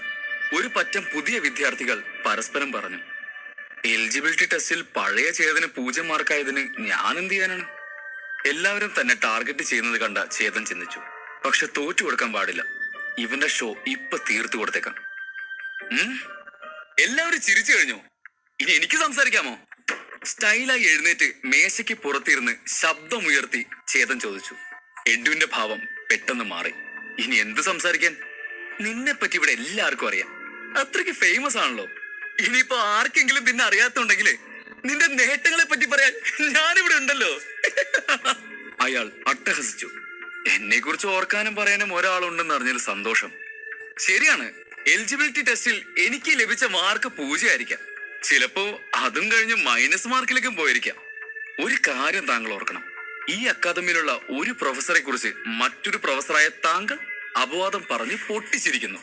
ഒരു പറ്റം പുതിയ വിദ്യാർത്ഥികൾ പരസ്പരം പറഞ്ഞു. എലിജിബിലിറ്റി ടെസ്റ്റിൽ പഴയ ചേതന് 0 മാർക്കായതിന് ഞാൻ എന്ത് ചെയ്യാനാണ്? എല്ലാവരും തന്നെ ടാർഗറ്റ് ചെയ്യുന്നത് കണ്ട ചേതൻ ചിന്തിച്ചു. പക്ഷെ തോറ്റു കൊടുക്കാൻ പാടില്ല. ഇവന്റെ ഷോ ഇപ്പൊ തീർത്തു കൊടുത്തേക്കാം. എല്ലാവരും ചിരിച്ചു കഴിഞ്ഞു. ഇനി എനിക്ക് സംസാരിക്കാമോ? സ്റ്റൈലായി എഴുന്നേറ്റ് മേശയ്ക്ക് പുറത്തിരുന്ന് ശബ്ദമുയർത്തി ചേതൻ ചോദിച്ചു. എഡ്വിന്റെ ഭാവം പെട്ടെന്ന് മാറി. ഇനി എന്ത് സംസാരിക്കാൻ? നിന്നെ പറ്റി ഇവിടെ എല്ലാവർക്കും അറിയാം. അത്രയ്ക്ക് ഫേമസ് ആണല്ലോ. ഇനിയിപ്പോ ആർക്കെങ്കിലും പിന്നെ അറിയാത്തുണ്ടെങ്കില് നിന്റെ നേട്ടങ്ങളെ പറ്റി പറയാൻ ഞാനിവിടെ ഉണ്ടല്ലോ. അയാൾ അട്ടഹസിച്ചു. എന്നെ കുറിച്ച് ഓർക്കാനും പറയാനും ഒരാളുണ്ടെന്ന് അറിഞ്ഞതിൽ സന്തോഷം. ശരിയാണ്, എലിജിബിലിറ്റി ടെസ്റ്റിൽ എനിക്ക് ലഭിച്ച മാർക്ക് 0 ആയിരിക്കാം. ചിലപ്പോ അതും കഴിഞ്ഞ് മൈനസ് മാർക്കിലേക്കും പോയിരിക്കാം. ഒരു കാര്യം താങ്കൾ ഓർക്കണം. ഈ അക്കാദമിയിലുള്ള ഒരു പ്രൊഫസറെ കുറിച്ച് മറ്റൊരു പ്രൊഫസറായ താങ്കൾ അപവാദം പറഞ്ഞ് പൊട്ടിച്ചിരിക്കുന്നു.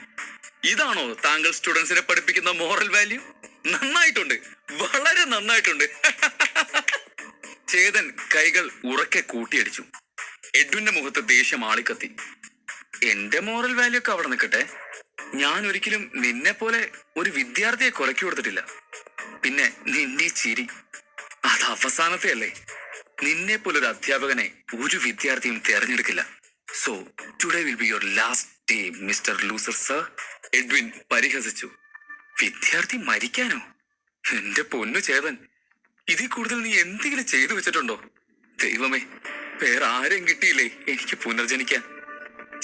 ഇതാണോ താങ്കൾ സ്റ്റുഡൻസിനെ പഠിപ്പിക്കുന്ന മോറൽ വാല്യൂ? നന്നായിട്ടുണ്ട്, വളരെ നന്നായിട്ടുണ്ട്. ചേതൻ കൈകൾ ഉറക്കെ കൂട്ടിയടിച്ചു. എഡ്വിന്റെ മുഖത്ത് ദേഷ്യം ആളിക്കത്തി. എന്റെ മോറൽ വാല്യൂ ഒക്കെ അവിടെ നിൽക്കട്ടെ. ഞാൻ ഒരിക്കലും നിന്നെ പോലെ ഒരു വിദ്യാർത്ഥിയെ കൊലക്കി കൊടുത്തിട്ടില്ല. പിന്നെ നിന്റെ ചിരി, അത് അവസാനത്തെ അല്ലേ? നിന്നെ പോലൊരു അധ്യാപകനെ ഒരു വിദ്യാർത്ഥിയും തെരഞ്ഞെടുക്കില്ല. So today will be your last day mister loser sir. Edwin പരിഹസിച്ചു. വിദ്യാർത്ഥി മരിക്കാനോ? എന്റെ പൊന്നു ചേതൻ, ഇതിൽ കൂടുതൽ നീ എന്തെങ്കിലും ചെയ്തു വെച്ചിട്ടുണ്ടോ? ദൈവമേ, വേറെ ആരെയും കിട്ടിയില്ലേ എനിക്ക് പുനർജനിക്കാൻ?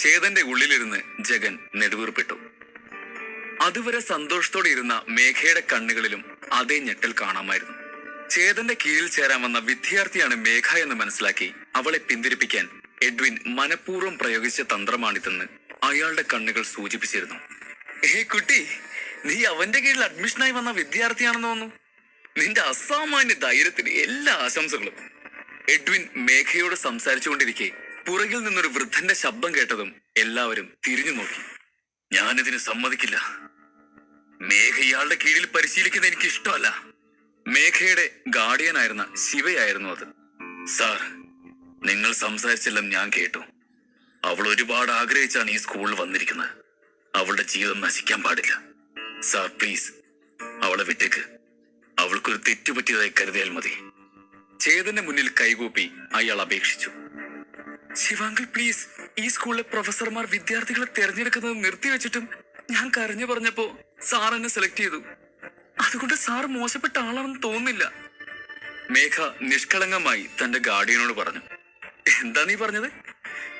ചേതന്റെ ഉള്ളിലിരുന്ന് ജഗൻ നെടുവീർപ്പിട്ടു. അതുവരെ സന്തോഷത്തോടെ ഇരുന്ന മേഘയുടെ കണ്ണുകളിലും അതേ ഞെട്ടൽ കാണാമായിരുന്നു. ചേതന്റെ കീഴിൽ ചേരാൻ വന്ന വിദ്യാർത്ഥിയാണ് മേഘ എന്ന് മനസ്സിലാക്കി അവളെ പിന്തിരിപ്പിക്കാൻ എഡ്വിൻ മനഃപൂർവ്വം പ്രയോഗിച്ച തന്ത്രമാണിതെന്ന് അയാളുടെ കണ്ണുകൾ സൂചിപ്പിച്ചിരുന്നു. കുട്ടി, നീ അവന്റെ കീഴിൽ അഡ്മിഷനായി വന്ന വിദ്യാർത്ഥിയാണെന്ന് തോന്നുന്നു. നിന്റെ അസാമാന്യ ധൈര്യത്തിന് എല്ലാ ആശംസകളും. എഡ്വിൻ മേഘയോട് സംസാരിച്ചുകൊണ്ടിരിക്കെ പുറകിൽ നിന്നൊരു വൃദ്ധന്റെ ശബ്ദം കേട്ടതും എല്ലാവരും തിരിഞ്ഞു നോക്കി. ഞാനിതിന് സമ്മതിക്കില്ല. മേഘ ഇയാളുടെ കീഴിൽ പരിശീലിക്കുന്നത് എനിക്ക് ഇഷ്ടമല്ല. മേഘയുടെ ഗാർഡിയനായിരുന്ന ശിവയായിരുന്നു അത്. സാർ, നിങ്ങൾ സംസാരിച്ചെല്ലാം ഞാൻ കേട്ടു. അവൾ ഒരുപാട് ആഗ്രഹിച്ചാണ് ഈ സ്കൂളിൽ വന്നിരിക്കുന്നത്. അവളുടെ ജീവിതം നശിക്കാൻ പാടില്ല. സാർ പ്ലീസ്, അവളെ വിട്ടേക്ക്. അവൾക്കൊരു തെറ്റുപറ്റിയതായി കരുതിയാൽ മതി. ചേതന്റെ മുന്നിൽ കൈകൂപ്പി അയാൾ അപേക്ഷിച്ചു. ശിവാങ്കിൾ പ്ലീസ്, ഈ സ്കൂളിലെ പ്രൊഫസർമാർ വിദ്യാർത്ഥികളെ തെരഞ്ഞെടുക്കുന്നത് നിർത്തിവെച്ചിട്ടും ഞാൻ കരഞ്ഞു പറഞ്ഞപ്പോ സാർ എന്നെ സെലക്ട് ചെയ്തു. അതുകൊണ്ട് സാർ മോശപ്പെട്ട ആളാണെന്ന് തോന്നുന്നില്ല. മേഘ നിഷ്കളങ്കമായി തന്റെ ഗാർഡിയനോട് പറഞ്ഞു. എന്താ നീ പറഞ്ഞത്?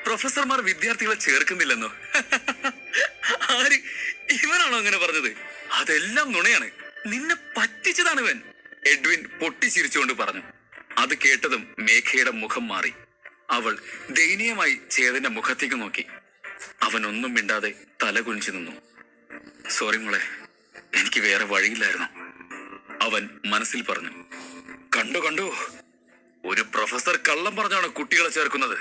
പ്രൊഫസർമാർ വിദ്യാർത്ഥികളെ ചേർക്കുന്നില്ലെന്നോ? ആര്? ഇവനാണോ അങ്ങനെ പറഞ്ഞത്? അതെല്ലാം നുണയാണ്. നിന്നെ പറ്റിച്ചതാണ് ഇവൻ. എഡ്വിൻ പൊട്ടിച്ചിരിച്ചുകൊണ്ട് പറഞ്ഞു. അത് കേട്ടതും മേഘയുടെ മുഖം മാറി. അവൾ ദയനീയമായി ചേതന്റെ മുഖത്തേക്ക് നോക്കി. അവൻ ഒന്നും മിണ്ടാതെ തല കുനിച്ചു നിന്നു. സോറി മോളെ, എനിക്ക് വേറെ വഴിയില്ലായിരുന്നു, അവൻ മനസ്സിൽ പറഞ്ഞു. കണ്ടു, ഒരു പ്രൊഫസർ കള്ളം പറഞ്ഞാണ് കുട്ടികളെ ചേർക്കുന്നത്.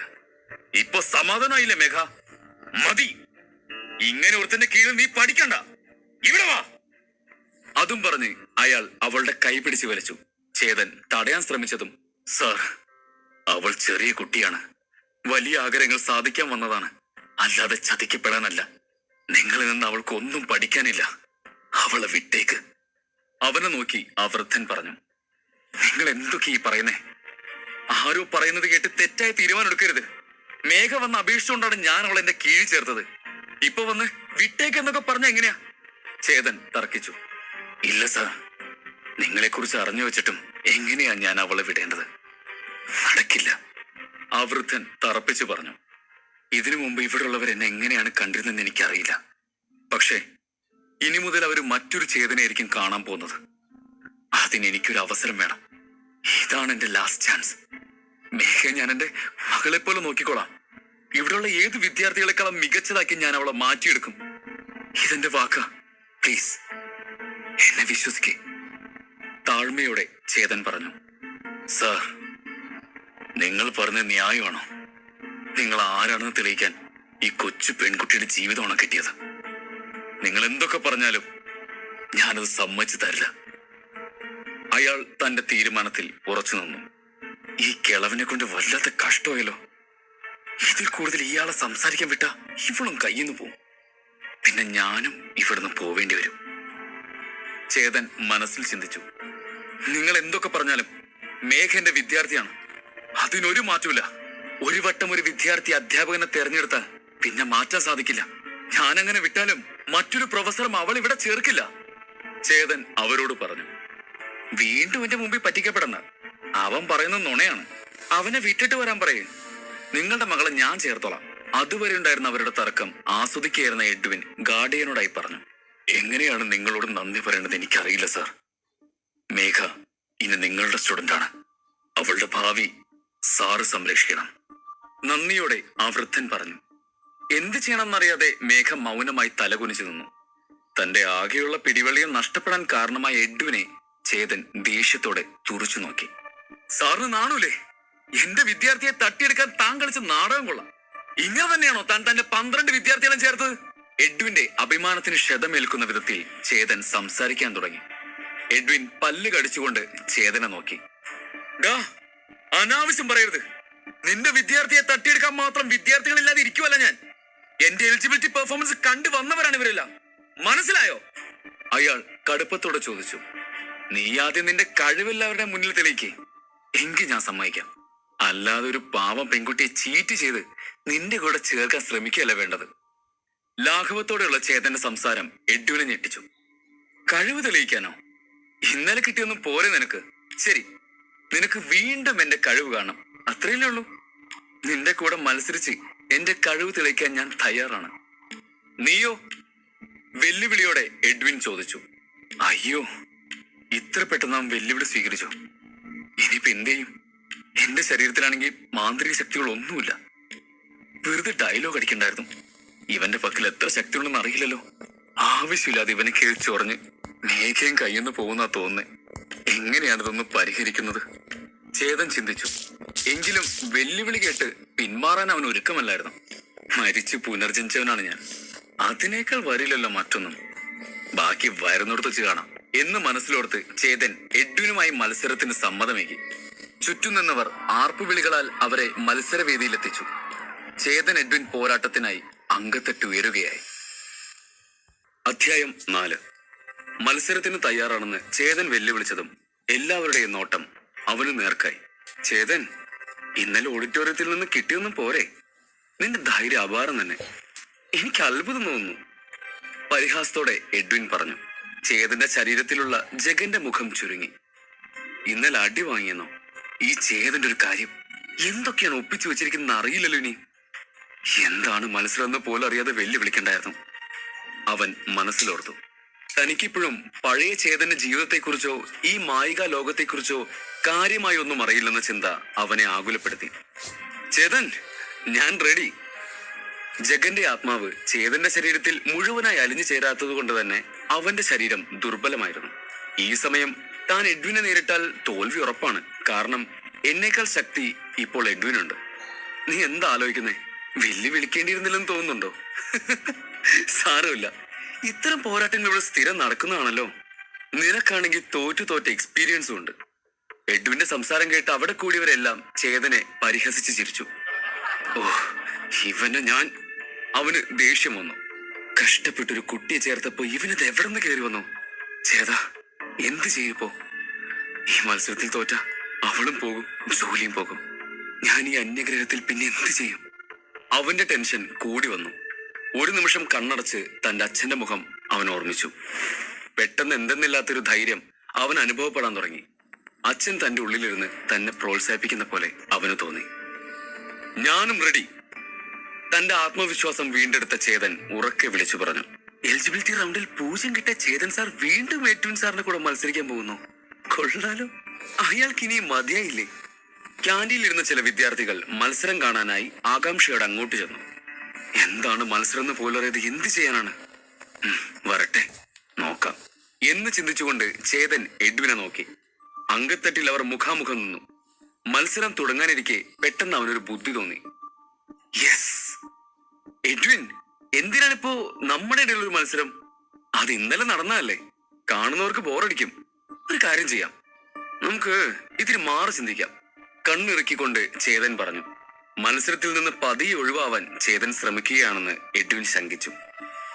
ഇപ്പൊ സമാധാനമായില്ലേ മേഘ? മതി, ഇങ്ങനെ ഒരുത്തന്റെ കീഴിൽ നീ പഠിക്കണ്ട, ഇവിടെ വാ. അതും പറഞ്ഞ് അയാൾ അവളുടെ കൈ പിടിച്ചു വലിച്ചു. ചേതൻ തടയാൻ ശ്രമിച്ചതും, സാർ, അവൾ ചെറിയ കുട്ടിയാണ്, വലിയ ആഗ്രഹങ്ങൾ സാധിക്കാൻ വന്നതാണ്, അല്ലാതെ ചതിക്കപ്പെടാനല്ല. നിങ്ങളിൽ നിന്ന് അവൾക്ക് ഒന്നും പഠിക്കാനില്ല, അവളെ വിട്ടേക്ക്. അവനെ നോക്കി ആ വൃദ്ധൻ പറഞ്ഞു. നിങ്ങൾ എന്തൊക്കെ ഈ പറയുന്നേ? ആരോ പറയുന്നത് കേട്ട് തെറ്റായ തീരുമാനം എടുക്കരുത്. മേഘ വന്ന് അപേക്ഷിച്ചുകൊണ്ടാണ് ഞാൻ അവളെ എന്റെ കീഴിൽ ചേർത്തത്. ഇപ്പൊ വന്ന് വിട്ടേക്ക് എന്നൊക്കെ പറഞ്ഞ എങ്ങനെയാ? ചേതൻ തർക്കിച്ചു. ഇല്ല സാർ, നിങ്ങളെ കുറിച്ച് അറിഞ്ഞു വെച്ചിട്ടും എങ്ങനെയാ ഞാൻ അവളെ വിടേണ്ടത്? നടക്കില്ല, ആ വൃദ്ധൻ തറപ്പിച്ചു പറഞ്ഞു. ഇതിനു മുമ്പ് ഇവിടെയുള്ളവർ എന്നെ എങ്ങനെയാണ് കണ്ടിരുന്നെന്ന് എനിക്കറിയില്ല. പക്ഷേ ഇനി മുതൽ അവർ മറ്റൊരു ചേതനയായിരിക്കും കാണാൻ പോകുന്നത്. അതിന് എനിക്കൊരു അവസരം വേണം. ഇതാണ് എന്റെ ലാസ്റ്റ് ചാൻസ്. മേഘ ഞാൻ എന്റെ മകളെ പോലെ നോക്കിക്കോളാം. ഇവിടെയുള്ള ഏത് വിദ്യാർത്ഥികളെക്കാളും മികച്ചതാക്കി ഞാൻ അവളെ മാറ്റിയെടുക്കും. ഇതെന്റെ വാക്കാ. പ്ലീസ് എന്നെ വിശ്വസിക്കേ. താഴ്മയോടെ ചേതൻ പറഞ്ഞു. സാർ, നിങ്ങൾ പറഞ്ഞ ന്യായമാണോ? നിങ്ങൾ ആരാണെന്ന് തെളിയിക്കാൻ ഈ കൊച്ചു പെൺകുട്ടിയുടെ ജീവിതമാണ് കിട്ടിയത്. നിങ്ങൾ എന്തൊക്കെ പറഞ്ഞാലും ഞാനത് സമ്മതിച്ചു തരില്ല. അയാൾ തന്റെ തീരുമാനത്തിൽ ഉറച്ചു നിന്നു. ഈ കിളവനെ കൊണ്ട് വല്ലാത്ത കഷ്ടമായല്ലോ. ഇതിൽ കൂടുതൽ ഇയാളെ സംസാരിക്കാൻ വിട്ടാ ഇവളും കയ്യിന്ന് പോവും. പിന്നെ ഞാനും ഇവിടുന്ന് പോവേണ്ടി വരും. ചേതൻ മനസ്സിൽ ചിന്തിച്ചു. നിങ്ങൾ എന്തൊക്കെ പറഞ്ഞാലും മേഘ എന്റെ വിദ്യാർത്ഥിയാണ്, അതിനൊരു മാറ്റമില്ല. ഒരു വട്ടം ഒരു വിദ്യാർത്ഥി അധ്യാപകനെ തെരഞ്ഞെടുത്താൽ പിന്നെ മാറ്റാൻ സാധിക്കില്ല. ഞാനങ്ങനെ വിട്ടാലും മറ്റൊരു പ്രൊഫസറും അവൾ ഇവിടെ ചേർക്കില്ല, ചേതൻ അവരോട് പറഞ്ഞു. വീണ്ടും എന്റെ മുമ്പിൽ പറ്റിക്കപ്പെടണ്ട. അവൻ പറയുന്നത് നുണയാണ്. അവനെ വിട്ടിട്ട് വരാൻ പറയും. നിങ്ങളുടെ മകളെ ഞാൻ ചേർത്തോളാം. അതുവരെ ഉണ്ടായിരുന്ന അവരുടെ തർക്കം ആസ്വദിക്കുകയായിരുന്ന എഡ്വിൻ ഗാർഡിയനോടായി പറഞ്ഞു. എങ്ങനെയാണ് നിങ്ങളോട് നന്ദി പറയേണ്ടത് എനിക്കറിയില്ല സാർ. മേഘ ഇനി നിങ്ങളുടെ സ്റ്റുഡന്റാണ്. അവളുടെ ഭാവി സാറ് സംരക്ഷിക്കണം. നന്ദിയോടെ ആ വൃദ്ധൻ പറഞ്ഞു. എന്ത് ചെയ്യണമെന്നറിയാതെ മേഘ മൗനമായി തലകുനിച്ചു നിന്നു. തന്റെ ആകെയുള്ള പിടിവള്ളിയും നഷ്ടപ്പെടാൻ കാരണമായ എഡ്വിനെ ചേതൻ ദേഷ്യത്തോടെ തുറച്ചു നോക്കി. സാറിന് നാണൂലേ? എന്റെ വിദ്യാർത്ഥിയെ തട്ടിയെടുക്കാൻ താൻ കളിച്ച നാടകം കൊള്ളാം. ഇങ്ങനെ തന്നെയാണോ താൻ തന്റെ 12 വിദ്യാർത്ഥികളെ ചേർത്തത്? എഡ്വിന്റെ അഭിമാനത്തിന് ക്ഷതമേൽക്കുന്ന വിധത്തിൽ ചേതൻ സംസാരിക്കാൻ തുടങ്ങി. എഡ്വിൻ പല്ല് കടിച്ചുകൊണ്ട് ചേതനെ നോക്കി. അനാവശ്യം പറയരുത്. നിന്റെ വിദ്യാർത്ഥിയെ തട്ടിയെടുക്കാൻ മാത്രം വിദ്യാർത്ഥികളില്ലാതെ ഇരിക്കുവല്ല ഞാൻ. എന്റെ എലിജിബിലിറ്റി പെർഫോമൻസ് കണ്ടു വന്നവരാണ് ഇവരെല്ലാം. മനസ്സിലായോ? അയാൾ കടുപ്പത്തോടെ ചോദിച്ചു. നീ ആദ്യം നിന്റെ കഴിവെല്ലാവരുടെ മുന്നിൽ തെളിയിക്കേ, എങ്കിൽ ഞാൻ സമ്മതിക്കാം. അല്ലാതെ ഒരു പാവം പെൺകുട്ടിയെ ചീറ്റ് ചെയ്ത് നിന്റെ കൂടെ ചേർക്കാൻ ശ്രമിക്കുകയല്ല വേണ്ടത്. ലാഘവത്തോടെയുള്ള ചേതന്റെ സംസാരം എഡ്വിനെ ഞെട്ടിച്ചു. കഴിവ് തെളിയിക്കാനോ? ഇന്നലെ കിട്ടിയൊന്നും പോരെ നിനക്ക്? ശരി, നിനക്ക് വീണ്ടും എന്റെ കഴിവ് കാണണം, അത്രയല്ലേ ഉള്ളൂ. നിന്റെ കൂടെ മത്സരിച്ച് എന്റെ കഴിവ് തെളിയിക്കാൻ ഞാൻ തയ്യാറാണ്. നീയോ? വെല്ലുവിളിയോടെ എഡ്വിൻ ചോദിച്ചു. അയ്യോ, ഇത്ര പെട്ടെന്ന് അവൻ വെല്ലുവിളി സ്വീകരിച്ചു. ഇനിയിപ്പോ എന്ത് ചെയ്യും? എന്റെ ശരീരത്തിലാണെങ്കിൽ മാന്ത്രിക ശക്തികളൊന്നുമില്ല. വെറുതെ ഡയലോഗ് അടിക്കണ്ടായിരുന്നു. ഇവന്റെ പക്കൽ എത്ര ശക്തിയുണ്ടെന്ന് അറിയില്ലല്ലോ. ആവശ്യമില്ലാതെ ഇവനെ കേൾച്ചോറഞ്ഞ് മേഘയും കയ്യെന്ന് പോകുന്ന തോന്നുന്നേ. എങ്ങനെയാണിതൊന്ന് പരിഹരിക്കുന്നത്? ചേതൻ ചിന്തിച്ചു. എങ്കിലും വെല്ലുവിളി കേട്ട് പിന്മാറാൻ അവൻ ഒരുക്കമല്ലായിരുന്നു. മരിച്ചു പുനർജനിച്ചവനാണ് ഞാൻ. അതിനേക്കാൾ വരില്ലല്ലോ മറ്റൊന്നും. ബാക്കി വരുന്നിടത്ത് വെച്ച് കാണാം എന്ന് മനസ്സിലോർത്ത് ചേതൻ എഡ്വിനുമായി മത്സരത്തിന് സമ്മതമേകി. ചുറ്റും നിന്നവർ ആർപ്പുവിളികളാൽ അവരെ മത്സരവേദിയിലെത്തിച്ചു. ചേതൻ എഡ്വിൻ പോരാട്ടത്തിനായി അങ്കത്തട്ടുയരുകയായി. അധ്യായം 4. മത്സരത്തിന് തയ്യാറാണെന്ന് ചേതൻ വെല്ലുവിളിച്ചതും എല്ലാവരുടെയും നോട്ടം അവന് നേർക്കായി. ചേതൻ, ഇന്നലെ ഓഡിറ്റോറിയത്തിൽ നിന്ന് കിട്ടിയൊന്നും പോരെ? നിന്റെ ധൈര്യം അപാരം തന്നെ. എനിക്ക് അത്ഭുതം തോന്നുന്നു, പരിഹാസത്തോടെ എഡ്വിൻ പറഞ്ഞു. ചേതന്റെ ശരീരത്തിലുള്ള ജഗന്റെ മുഖം ചുരുങ്ങി. ഇന്നലെ അടി വാങ്ങിയെന്നോ? ഈ ചേതന്റെ ഒരു കാര്യം എന്തൊക്കെയാണ് ഒപ്പിച്ചു വെച്ചിരിക്കുന്നത് അറിയില്ലല്ലോ. ഇനി എന്താണ് മത്സരമെന്ന് പോലും അറിയാതെ വെല്ലുവിളിക്കണ്ടായിരുന്നു. അവൻ മനസ്സിലോർത്തു. തനിക്കിപ്പോഴും പഴയ ചേതന്റെ ജീവിതത്തെക്കുറിച്ചോ ഈ മായിക ലോകത്തെക്കുറിച്ചോ കാര്യമായി ഒന്നും അറിയില്ലെന്ന ചിന്ത അവനെ ആകുലപ്പെടുത്തി. ചേതൻ, ഞാൻ റെഡി. ജഗന്റെ ആത്മാവ് ചേതന്റെ ശരീരത്തിൽ മുഴുവനായി അലിഞ്ഞു ചേരാത്തത് കൊണ്ട് തന്നെ അവന്റെ ശരീരം ദുർബലമായിരുന്നു. ഈ സമയം താൻ എഡ്വിനെ നേരിട്ടാൽ തോൽവി ഉറപ്പാണ്. കാരണം എന്നേക്കാൾ ശക്തി ഇപ്പോൾ എഡ്വിനുണ്ട്. നീ എന്താ ആലോചിക്കുന്നേ? വെല്ലുവിളിക്കേണ്ടിയിരുന്നില്ലെന്ന് തോന്നുന്നുണ്ടോ? സാരമില്ല, ഇത്തരം പോരാട്ടങ്ങൾ ഇവിടെ സ്ഥിരം നടക്കുന്നതാണല്ലോ. നിനക്കാണെങ്കിൽ തോറ്റു എക്സ്പീരിയൻസും ഉണ്ട്. എഡ്വിന്റെ സംസാരം കേട്ട് അവിടെ കൂടിയവരെല്ലാം ചേതനെ പരിഹസിച്ച് ചിരിച്ചു. ഓ, ഇവന് ഞാൻ... അവന് ദേഷ്യം വന്നു. കഷ്ടപ്പെട്ടൊരു കുട്ടിയെ ചേർത്തപ്പോ ഇവനത് എവിടെ നിന്ന് കയറി വന്നു? ചേത, എന്ത് ചെയ്യപ്പോ? ഈ മത്സരത്തിൽ തോറ്റ അവളും പോകും, ജോലിയും പോകും. ഞാൻ ഈ അന്യഗ്രഹത്തിൽ പിന്നെ എന്ത് ചെയ്യും? അവന്റെ ടെൻഷൻ കൂടി വന്നു. ഒരു നിമിഷം കണ്ണടച്ച് തന്റെ അച്ഛന്റെ മുഖം അവൻ ഓർമ്മിച്ചു. പെട്ടെന്ന് എന്തെന്നില്ലാത്തൊരു ധൈര്യം അവൻ അനുഭവപ്പെടാൻ തുടങ്ങി. അച്ഛൻ തന്റെ ഉള്ളിലിരുന്ന് തന്നെ പ്രോത്സാഹിപ്പിക്കുന്ന പോലെ അവന് തോന്നി. ഞാനും റെഡി. തന്റെ ആത്മവിശ്വാസം വീണ്ടെടുത്ത ചേതൻ ഉറക്കെ വിളിച്ചു പറഞ്ഞു. എലിജിബിലിറ്റി റൗണ്ടിൽ 0 കിട്ടിയ ചേതൻ സാർ വീണ്ടും എഡ്വിൻ സാറിന്റെ കൂടെ മത്സരിക്കാൻ പോകുന്നു. കൊള്ളാലോ, അയാൾക്ക് ഇനി മതിയായില്ലേ? ക്യാൻറ്റീനിലിരുന്ന ചില വിദ്യാർത്ഥികൾ മത്സരം കാണാനായി ആകാംക്ഷയോടെ അങ്ങോട്ട് ചെന്നു. എന്താണ് മത്സരം എന്ന് പോലറിയത് എന്ത് ചെയ്യാനാണ്? വരട്ടെ, നോക്കാം എന്ന് ചിന്തിച്ചുകൊണ്ട് ചേതൻ എഡ്വിനെ നോക്കി. അങ്കത്തട്ടിൽ അവർ മുഖാമുഖം നിന്നു. മത്സരം തുടങ്ങാനിരിക്കെ പെട്ടെന്ന് അവനൊരു ബുദ്ധി തോന്നി. യെസ്! എഡ്വിൻ, എന്തിനാണിപ്പോ നമ്മുടെ ഇടയിൽ ഒരു മത്സരം? അത് ഇന്നലെ നടന്നതല്ലേ? കാണുന്നവർക്ക് ബോറടിക്കും. ഒരു കാര്യം ചെയ്യാം, നമുക്ക് ഇതിന് മാറി ചിന്തിക്കാം. കണ്ണിറുക്കിക്കൊണ്ട് ചേതൻ പറഞ്ഞു. മത്സരത്തിൽ നിന്ന് പതിയെ ഒഴിവാവാൻ ചേതൻ ശ്രമിക്കുകയാണെന്ന് എഡ്വിൻ ശങ്കിച്ചു.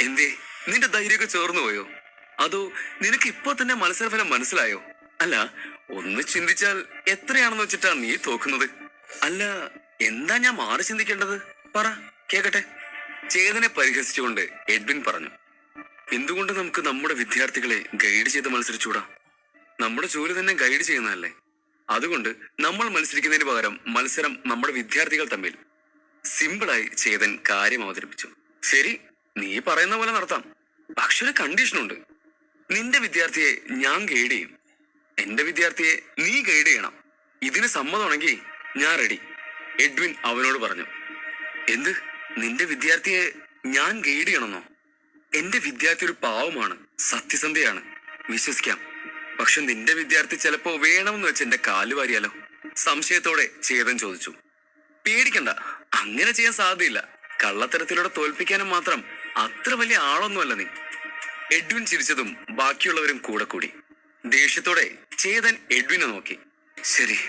എന്തേ, നിന്റെ ധൈര്യമൊക്കെ ചോർന്നു പോയോ? അതോ നിനക്ക് ഇപ്പൊ തന്നെ മത്സരഫലം മനസ്സിലായോ? അല്ല, ഒന്ന് ചിന്തിച്ചാൽ എത്രയാണെന്ന് വെച്ചിട്ടാ നീ തോക്കുന്നത്? അല്ല, എന്താ ഞാൻ മാറി ചിന്തിക്കേണ്ടത്? പറ, കേക്കട്ടെ. ചേതനെ പരിഹസിച്ചുകൊണ്ട് എഡ്വിൻ പറഞ്ഞു. എന്തുകൊണ്ട് നമുക്ക് നമ്മുടെ വിദ്യാർത്ഥികളെ ഗൈഡ് ചെയ്ത് മത്സരിച്ചൂടാ? നമ്മുടെ ജോലി തന്നെ ഗൈഡ് ചെയ്യുന്നതല്ലേ. അതുകൊണ്ട് നമ്മൾ മത്സരിക്കുന്നതിന് പകരം മത്സരം നമ്മുടെ വിദ്യാർത്ഥികൾ തമ്മിൽ. സിമ്പിളായി ചേതൻ കാര്യം അവതരിപ്പിച്ചു. ശരി, നീ പറയുന്ന പോലെ നടത്താം. പക്ഷെ ഒരു കണ്ടീഷനുണ്ട്. നിന്റെ വിദ്യാർത്ഥിയെ ഞാൻ ഗൈഡ് ചെയ്യും, എന്റെ വിദ്യാർത്ഥിയെ നീ ഗൈഡ് ചെയ്യണം. ഇതിന് സമ്മതമാണെങ്കിൽ ഞാൻ റെഡി. എഡ്വിൻ അവനോട് പറഞ്ഞു. എന്ത്, നിന്റെ വിദ്യാർത്ഥിയെ ഞാൻ ഗൈഡ് ചെയ്യണമെന്നോ? എന്റെ വിദ്യാർത്ഥി ഒരു പാവമാണ്, സത്യസന്ധയാണ്, വിശ്വസിക്കാം. പക്ഷെ നിന്റെ വിദ്യാർത്ഥി ചിലപ്പോ വേണമെന്ന് വെച്ച് എന്റെ കാല് വാരിയാലോ? സംശയത്തോടെ ചേതൻ ചോദിച്ചു. പേടിക്കണ്ട, അങ്ങനെ ചെയ്യാൻ സാധ്യതയില്ല. കള്ളത്തരത്തിലൂടെ തോൽപ്പിക്കാനും മാത്രം അത്ര വലിയ ആളൊന്നുമല്ല നീ. എഡ്വിൻ ചിരിച്ചതും ബാക്കിയുള്ളവരും കൂടെ കൂടി. ദേഷ്യത്തോടെ ചേതൻ എഡ്വിനെ നോക്കി. ശരി,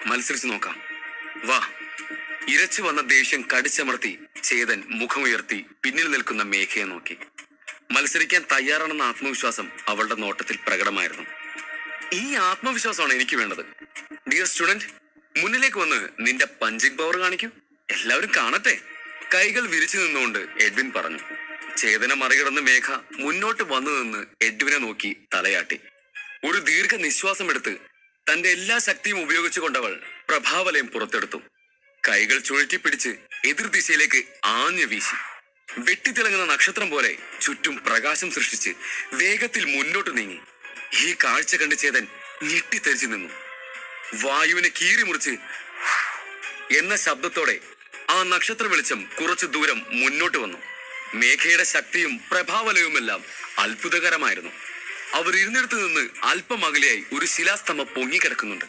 മത്സരിച്ചു നോക്കാം, വാ. ഇരച്ചു വന്ന ദേഷ്യം കടിച്ചമർത്തി ചേതൻ മുഖമുയർത്തി പിന്നിൽ നിൽക്കുന്ന മേഘയെ നോക്കി. മത്സരിക്കാൻ തയ്യാറാണെന്ന ആത്മവിശ്വാസം അവളുടെ നോട്ടത്തിൽ പ്രകടമായിരുന്നു. ഈ ആത്മവിശ്വാസമാണ് എനിക്ക് വേണ്ടത്. ഡിയർ സ്റ്റുഡന്റ്, മുന്നിലേക്ക് വന്ന് നിന്റെ പഞ്ചിങ് പവർ കാണിക്കൂ. എല്ലാവരും കാണട്ടെ. കൈകൾ വിരിച്ചു നിന്നുകൊണ്ട് എഡ്വിൻ പറഞ്ഞു. ചേതന മറികടന്ന് മേഘ മുന്നോട്ട് വന്നു നിന്ന് എഡ്വിനെ നോക്കി തലയാട്ടി. ഒരു ദീർഘ നിശ്വാസം എടുത്ത് തന്റെ എല്ലാ ശക്തിയും ഉപയോഗിച്ചുകൊണ്ടവൾ പ്രഭാവലയം പുറത്തെടുത്തു. കൈകൾ ചുഴറ്റിപ്പിടിച്ച് എതിർദിശയിലേക്ക് ആഞ്ഞു വീശി. വെട്ടിത്തിളങ്ങുന്ന നക്ഷത്രം പോലെ ചുറ്റും പ്രകാശം സൃഷ്ടിച്ച് വേഗത്തിൽ മുന്നോട്ട് നീങ്ങി. ഈ കാഴ്ച കണ്ട് ചേതൻ ഞെട്ടിത്തെറിച്ചു നിന്നു. വായുവിനെ കീറിമുറിച്ച് എന്ന ശബ്ദത്തോടെ ആ നക്ഷത്ര വെളിച്ചം കുറച്ചു ദൂരം മുന്നോട്ട് വന്നു. മേഘയുടെ ശക്തിയും പ്രഭാവലയുമെല്ലാം അത്ഭുതകരമായിരുന്നു. അവർ ഇരുന്നിടത്ത് നിന്ന് അല്പം അകലെയായി ഒരു ശിലാസ്തംഭം പൊങ്ങിക്കിടക്കുന്നുണ്ട്.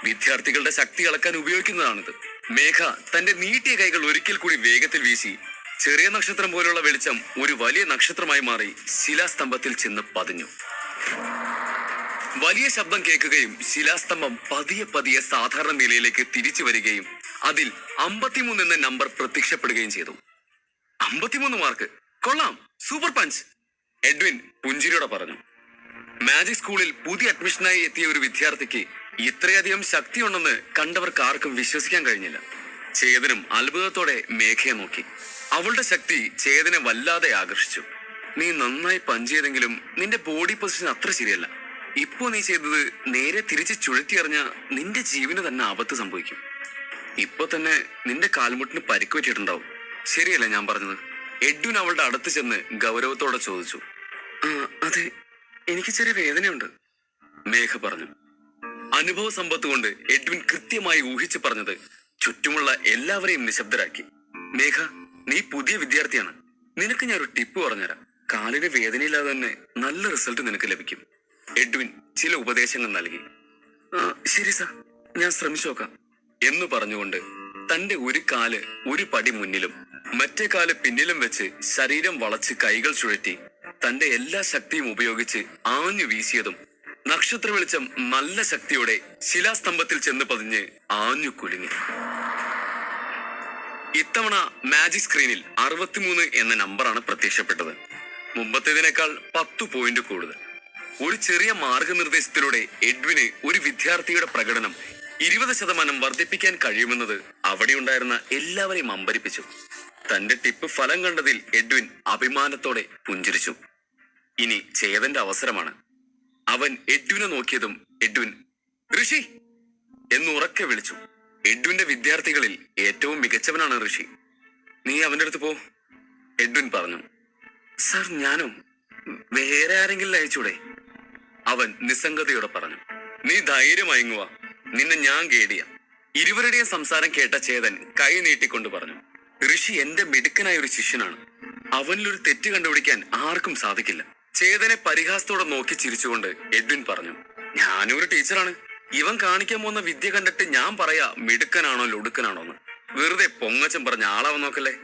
വിദ്യാർത്ഥികളുടെ ശക്തി അളക്കാൻ ഉപയോഗിക്കുന്നതാണിത്. മേഘ തന്റെ നീട്ടിയ കൈകൾ ഒരിക്കൽ കൂടി വേഗത്തിൽ വീശി ചെറിയ നക്ഷത്രം പോലുള്ള വെളിച്ചം ഒരു വലിയ നക്ഷത്രമായി മാറി ശിലാസ്തംഭത്തിൽ ചെന്ന് പതിഞ്ഞു. വലിയ ശബ്ദം കേൾക്കുകയും ശിലാസ്തംഭം പതിയെ പതിയെ സാധാരണ നിലയിലേക്ക് തിരിച്ചു വരികയും അതിൽ 53 എന്ന നമ്പർ പ്രത്യക്ഷപ്പെടുകയും ചെയ്തു. 53 മാർക്ക്, കൊള്ളാം, സൂപ്പർ പഞ്ച്, എഡ്വിൻ പുഞ്ചിരിയോടെ പറഞ്ഞു. മാജിക് സ്കൂളിൽ പുതിയ അഡ്മിഷനായി എത്തിയ ഒരു വിദ്യാർത്ഥിക്ക് ഇത്രയധികം ശക്തിയുണ്ടെന്ന് കണ്ടവർക്ക് ആർക്കും വിശ്വസിക്കാൻ കഴിഞ്ഞില്ല. ചേതനും അത്ഭുതത്തോടെ മേഘയെ നോക്കി. അവളുടെ ശക്തി ചേതനെ വല്ലാതെ ആകർഷിച്ചു. നീ നന്നായി പഞ്ച് ചെയ്തെങ്കിലും നിന്റെ ബോഡി പൊസിഷൻ അത്ര ശരിയല്ല. ഇപ്പോ നീ ചെയ്തത് നേരെ തിരിച്ച് ചുഴറ്റിയറിഞ്ഞ നിന്റെ ജീവന് തന്നെ ആപത്ത് സംഭവിക്കും. ഇപ്പൊ തന്നെ നിന്റെ കാൽമുട്ടിന് പരിക്ക് പറ്റിയിട്ടുണ്ടാവും. ശരിയല്ല ഞാൻ പറഞ്ഞത്? എഡ്വിൻ അവളുടെ അടുത്ത് ചെന്ന് ഗൗരവത്തോടെ ചോദിച്ചു. അതെ, എനിക്ക് ചെറിയ വേദനയുണ്ട്, മേഘ പറഞ്ഞു. അനുഭവ സമ്പത്ത് കൊണ്ട് എഡ്വിൻ കൃത്യമായി ഊഹിച്ചു പറഞ്ഞത് ചുറ്റുമുള്ള എല്ലാവരെയും നിശബ്ദരാക്കി. മേഘ, നീ പുതിയ വിദ്യാർത്ഥിയാണ്. നിനക്ക് ഞാൻ ഒരു ടിപ്പ് പറഞ്ഞുതരാം. കാലിന് വേദനയില്ലാതെ തന്നെ നല്ല റിസൾട്ട് നിനക്ക് ലഭിക്കും. എഡ്വിൻ ചില ഉപദേശങ്ങൾ നൽകി. ശരി സാർ, ഞാൻ ശ്രമിച്ചു നോക്കാം എന്ന് പറഞ്ഞുകൊണ്ട് തന്റെ ഒരു കാല് ഒരു പടി മുന്നിലും മറ്റേ കാല് പിന്നിലും വെച്ച് ശരീരം വളച്ച് കൈകൾ ചുഴറ്റി തന്റെ എല്ലാ ശക്തിയും ഉപയോഗിച്ച് ആഞ്ഞു വീശിയതും നക്ഷത്ര വെളിച്ചം നല്ല ശക്തിയോടെ ശിലാസ്തംഭത്തിൽ ചെന്ന് പതിഞ്ഞ് ആഞ്ഞു കുലുങ്ങി. ഇത്തവണ മാജിക് സ്ക്രീനിൽ 63 എന്ന നമ്പറാണ് പ്രത്യക്ഷപ്പെട്ടത്. മുമ്പത്തേതിനേക്കാൾ 10 പോയിന്റ് കൂടുതൽ. ഒരു ചെറിയ മാർഗനിർദ്ദേശത്തിലൂടെ എഡ്വിന് ഒരു വിദ്യാർത്ഥിയുടെ പ്രകടനം 20% വർദ്ധിപ്പിക്കാൻ കഴിയുമെന്നത് അവിടെയുണ്ടായിരുന്ന എല്ലാവരെയും അമ്പരിപ്പിച്ചു. തന്റെ ടിപ്പ് ഫലം കണ്ടതിൽ എഡ്വിൻ അഭിമാനത്തോടെ പുഞ്ചിരിച്ചു. ഇനി ചേതന്റെ അവസരമാണ്. അവൻ എഡ്വിനെ നോക്കിയതും എഡ്വിൻ ഋഷി എന്നുറക്കെ വിളിച്ചു. എഡ്വിന്റെ വിദ്യാർത്ഥികളിൽ ഏറ്റവും മികച്ചവനാണ് ഋഷി. നീ അവന്റെ അടുത്ത് പോ, എഡ്വിൻ പറഞ്ഞു. സർ, ഞാനോ? വേറെ ആരെങ്കിലും അയച്ചൂടെ? അവൻ നിസ്സംഗതയോടെ പറഞ്ഞു. നീ ധൈര്യം അയങ്ങുക, നിന്നെ ഞാൻ കേടിയ. ഇരുവരുടെയും സംസാരം കേട്ട ചേതൻ കൈ നീട്ടിക്കൊണ്ട് പറഞ്ഞു. ഋഷി എന്റെ മിടുക്കനായ ഒരു ശിഷ്യനാണ്. അവനിലൊരു തെറ്റ് കണ്ടുപിടിക്കാൻ ആർക്കും സാധിക്കില്ല. ചേതനെ പരിഹാസത്തോടെ നോക്കി ചിരിച്ചുകൊണ്ട് എഡ്വിൻ പറഞ്ഞു. ഞാനൊരു ടീച്ചറാണ്. ഇവൻ കാണിക്കാൻ പോകുന്ന വിദ്യ കണ്ടിട്ട് ഞാൻ പറയാ മിടുക്കനാണോ ലൊടുക്കനാണോന്ന്. വെറുതെ പൊങ്ങച്ചം പറഞ്ഞ ആളാവൻ നോക്കല്ലേ.